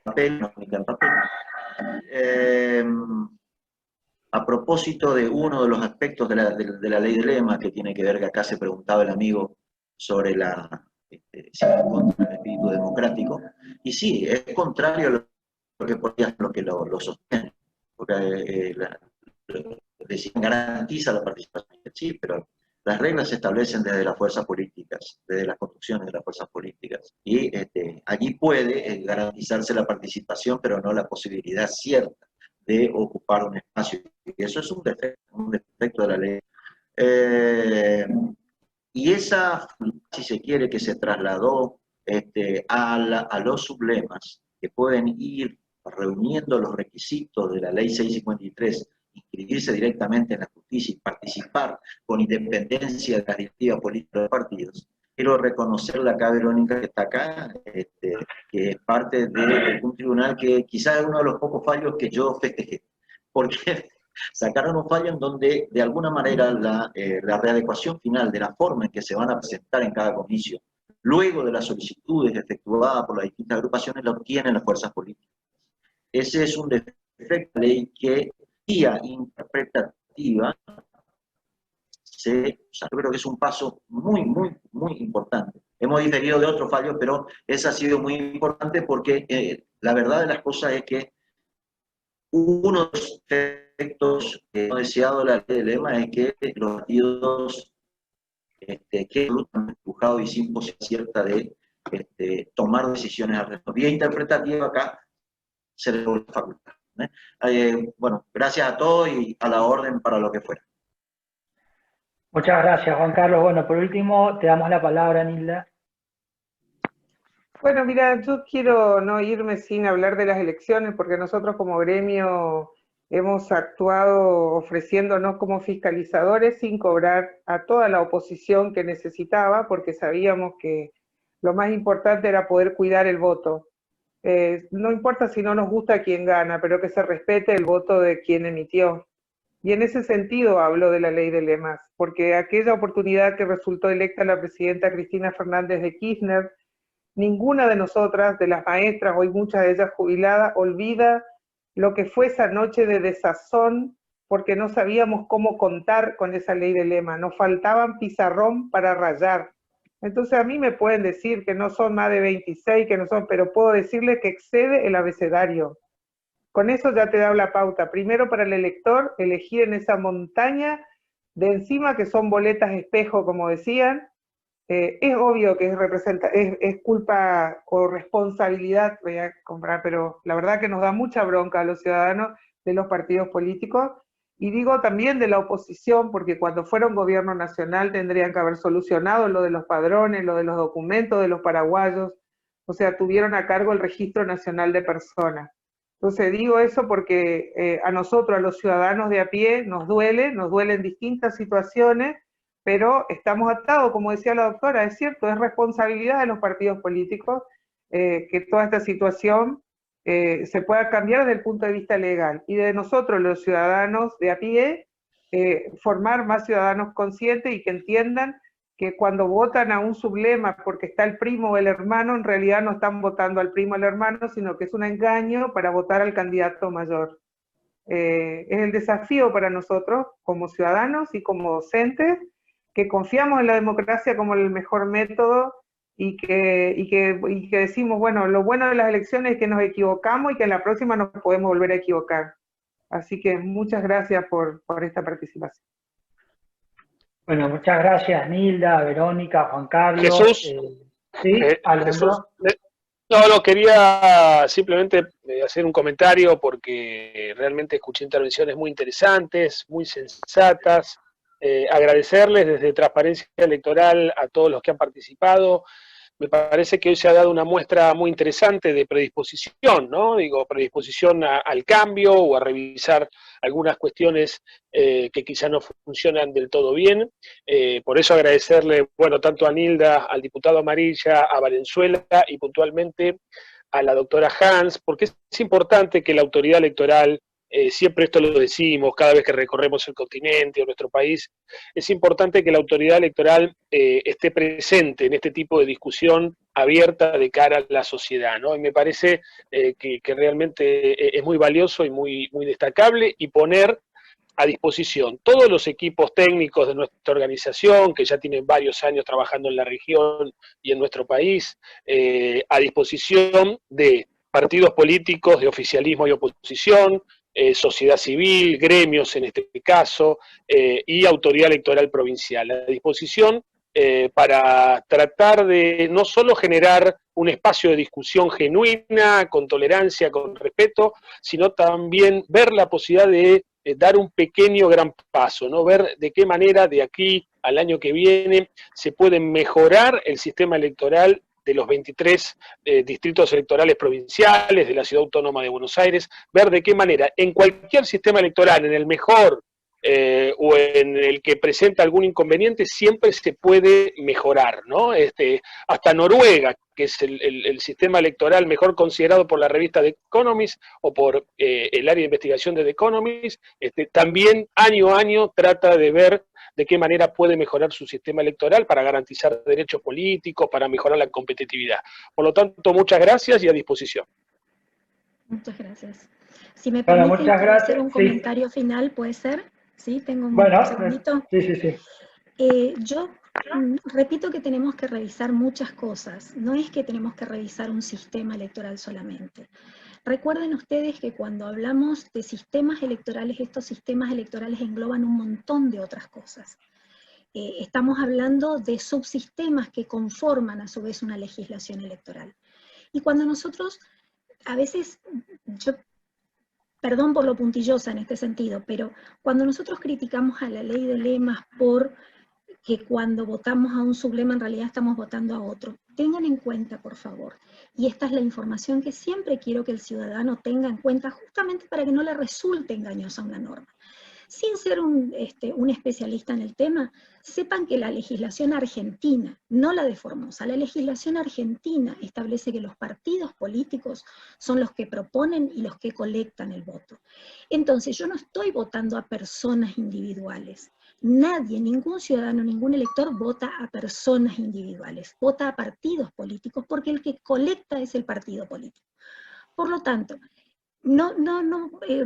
papel, no única en papel. A propósito de uno de los aspectos de la ley de lema, que tiene que ver, que acá se preguntaba el amigo sobre si es contra el espíritu democrático, y sí, es contrario a lo que lo sostiene, porque garantiza la participación, sí, pero las reglas se establecen desde las fuerzas políticas, desde las construcciones de las fuerzas políticas, y allí puede garantizarse la participación, pero no la posibilidad cierta de ocupar un espacio, y eso es un defecto de la ley. Y esa, si se quiere, que se trasladó a los sublemas, que pueden ir reuniendo los requisitos de la ley 653, inscribirse directamente en la justicia y participar con independencia de la directiva política de los partidos. Quiero reconocerle acá a Verónica, que está acá, que es parte de un tribunal que quizás es uno de los pocos fallos que yo festejé, porque sacaron un fallo en donde, de alguna manera, la readecuación final de la forma en que se van a presentar en cada comicio, luego de las solicitudes efectuadas por las distintas agrupaciones, la obtienen las fuerzas políticas. Ese es un defecto de ley que, vía interpretativa, yo creo que es un paso muy, muy, muy importante. Hemos diferido de otros fallos, pero ese ha sido muy importante porque la verdad de las cosas es que uno de los efectos no deseados de la ley de lema es que los partidos queden empujados y sin posibilidad cierta de tomar decisiones al respecto. Vía interpretativa acá se le da la facultad. Bueno, gracias a todos y a la orden para lo que fuera. Muchas gracias, Juan Carlos. Bueno, por último, te damos la palabra, Nilda. Bueno, mira, yo quiero no irme sin hablar de las elecciones, porque nosotros como gremio hemos actuado ofreciéndonos como fiscalizadores sin cobrar a toda la oposición que necesitaba, porque sabíamos que lo más importante era poder cuidar el voto. No importa si no nos gusta quién gana, pero que se respete el voto de quien emitió. Y en ese sentido hablo de la ley de lemas, porque aquella oportunidad que resultó electa la presidenta Cristina Fernández de Kirchner, ninguna de nosotras, de las maestras, hoy muchas de ellas jubiladas, olvida lo que fue esa noche de desazón, porque no sabíamos cómo contar con esa ley de lema, nos faltaban pizarrón para rayar. Entonces a mí me pueden decir que no son más de 26, que no son, pero puedo decirles que excede el abecedario. Con eso ya te da la pauta. Primero, para el elector, elegir en esa montaña de encima, que son boletas espejo, como decían. Es obvio que es culpa o responsabilidad, voy a comprar, pero la verdad que nos da mucha bronca a los ciudadanos de los partidos políticos, y digo también de la oposición, porque cuando fueron gobierno nacional tendrían que haber solucionado lo de los padrones, lo de los documentos de los paraguayos, o sea, tuvieron a cargo el Registro Nacional de Personas. Entonces digo eso porque a nosotros, a los ciudadanos de a pie, nos duelen distintas situaciones, pero estamos atados, como decía la doctora, es cierto, es responsabilidad de los partidos políticos que toda esta situación se pueda cambiar desde el punto de vista legal, y de nosotros, los ciudadanos de a pie, formar más ciudadanos conscientes y que entiendan que cuando votan a un sublema porque está el primo o el hermano, en realidad no están votando al primo o el hermano, sino que es un engaño para votar al candidato mayor. Es el desafío para nosotros como ciudadanos y como docentes, que confiamos en la democracia como el mejor método y que decimos, bueno, lo bueno de las elecciones es que nos equivocamos y que en la próxima nos podemos volver a equivocar. Así que muchas gracias por esta participación. Bueno, muchas gracias Nilda, Verónica, Juan Carlos. Jesús, Sí, Jesús, Alejandro. no, quería simplemente hacer un comentario porque realmente escuché intervenciones muy interesantes, muy sensatas. Agradecerles desde Transparencia Electoral a todos los que han participado. Me parece que hoy se ha dado una muestra muy interesante de predisposición, ¿no? Digo, predisposición al cambio o a revisar algunas cuestiones que quizá no funcionan del todo bien. Por eso agradecerle, bueno, tanto a Nilda, al diputado Amarilla, a Valenzuela y puntualmente a la doctora Hans, porque es importante que la autoridad electoral, siempre esto lo decimos cada vez que recorremos el continente o nuestro país, es importante que la autoridad electoral esté presente en este tipo de discusión abierta de cara a la sociedad, ¿no? Y me parece que realmente es muy valioso y muy destacable, y poner a disposición todos los equipos técnicos de nuestra organización, que ya tienen varios años trabajando en la región y en nuestro país, a disposición de partidos políticos de oficialismo y oposición, sociedad civil, gremios en este caso, y autoridad electoral provincial, a disposición para tratar de no solo generar un espacio de discusión genuina, con tolerancia, con respeto, sino también ver la posibilidad de dar un pequeño gran paso, ¿no? Ver de qué manera de aquí al año que viene se puede mejorar el sistema electoral de los 23 distritos electorales provinciales de la Ciudad Autónoma de Buenos Aires, ver de qué manera en cualquier sistema electoral, en el mejor o en el que presenta algún inconveniente, siempre se puede mejorar, ¿no? Hasta Noruega, que es el sistema electoral mejor considerado por la revista The Economist o por el área de investigación de The Economist, también año a año trata de ver de qué manera puede mejorar su sistema electoral para garantizar derechos políticos, para mejorar la competitividad. Por lo tanto, muchas gracias y a disposición. Muchas gracias. Si me Bueno, permiten muchas gracias. hacer un comentario final, ¿puede ser? ¿Sí? ¿Tengo un Bueno, segundito? sí. Yo repito que tenemos que revisar muchas cosas. No es que tenemos que revisar un sistema electoral solamente. Recuerden ustedes que cuando hablamos de sistemas electorales, estos sistemas electorales engloban un montón de otras cosas. Estamos hablando de subsistemas que conforman a su vez una legislación electoral. Y cuando nosotros, a veces, perdón por lo puntillosa en este sentido, pero cuando nosotros criticamos a la ley de lemas por que cuando votamos a un sublema en realidad estamos votando a otro, tengan en cuenta, por favor, y esta es la información que siempre quiero que el ciudadano tenga en cuenta, justamente para que no le resulte engañosa una norma. Sin ser un especialista en el tema, sepan que la legislación argentina, no la de Formosa, la legislación argentina establece que los partidos políticos son los que proponen y los que colectan el voto. Entonces, yo no estoy votando a personas individuales. Nadie, ningún ciudadano, ningún elector vota a personas individuales, vota a partidos políticos, porque el que colecta es el partido político. Por lo tanto,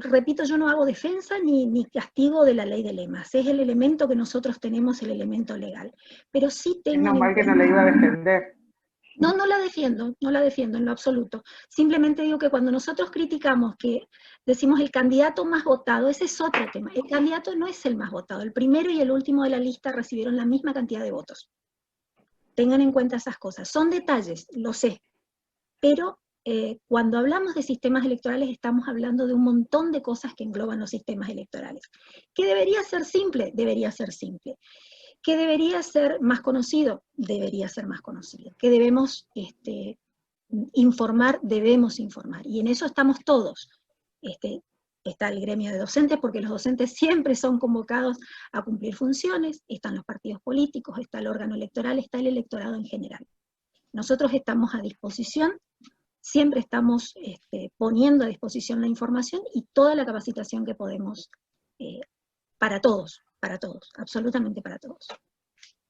repito, yo no hago defensa ni castigo de la ley de lemas, es el elemento que nosotros tenemos, el elemento legal. Pero sí tengan Menos mal que no la iba a defender. No la defiendo en lo absoluto. Simplemente digo que cuando nosotros criticamos que decimos el candidato más votado, ese es otro tema. El candidato no es el más votado. El primero y el último de la lista recibieron la misma cantidad de votos. Tengan en cuenta esas cosas. Son detalles, lo sé. Pero cuando hablamos de sistemas electorales estamos hablando de un montón de cosas que engloban los sistemas electorales. ¿Que debería ser simple? Debería ser simple. ¿Que debería ser más conocido? Debería ser más conocido. ¿Que debemos informar? Debemos informar. Y en eso estamos todos. Está el gremio de docentes, porque los docentes siempre son convocados a cumplir funciones, están los partidos políticos, está el órgano electoral, está el electorado en general. Nosotros estamos a disposición, siempre estamos poniendo a disposición la información y toda la capacitación que podemos para todos, absolutamente para todos.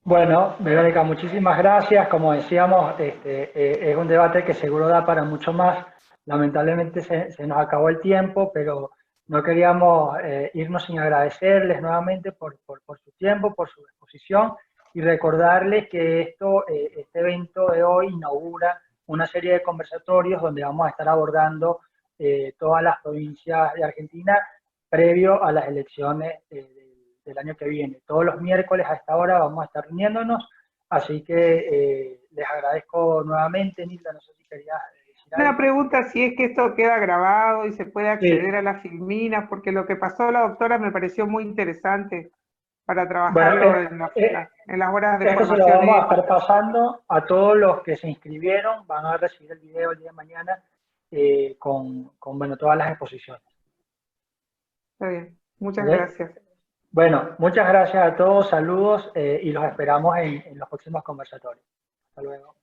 Bueno, Verónica, muchísimas gracias. Como decíamos, es un debate que seguro da para mucho más. Lamentablemente se nos acabó el tiempo, pero no queríamos irnos sin agradecerles nuevamente por su tiempo, por su exposición, y recordarles que este evento de hoy inaugura una serie de conversatorios donde vamos a estar abordando todas las provincias de Argentina, previo a las elecciones del año que viene. Todos los miércoles a esta hora vamos a estar reuniéndonos, así que les agradezco nuevamente, Nilda, no sé si querías decir algo. Una pregunta, si es que esto queda grabado y se puede acceder Sí. a las filminas, porque lo que pasó la doctora me pareció muy interesante para trabajarlo Bueno, en las horas de esto se lo formación vamos a estar ética. pasando a todos los que se inscribieron, van a recibir el video el día de mañana con bueno, todas las exposiciones. Está bien, muchas ¿Ok? gracias. Bueno, muchas gracias a todos, saludos y los esperamos en los próximos conversatorios. Hasta luego.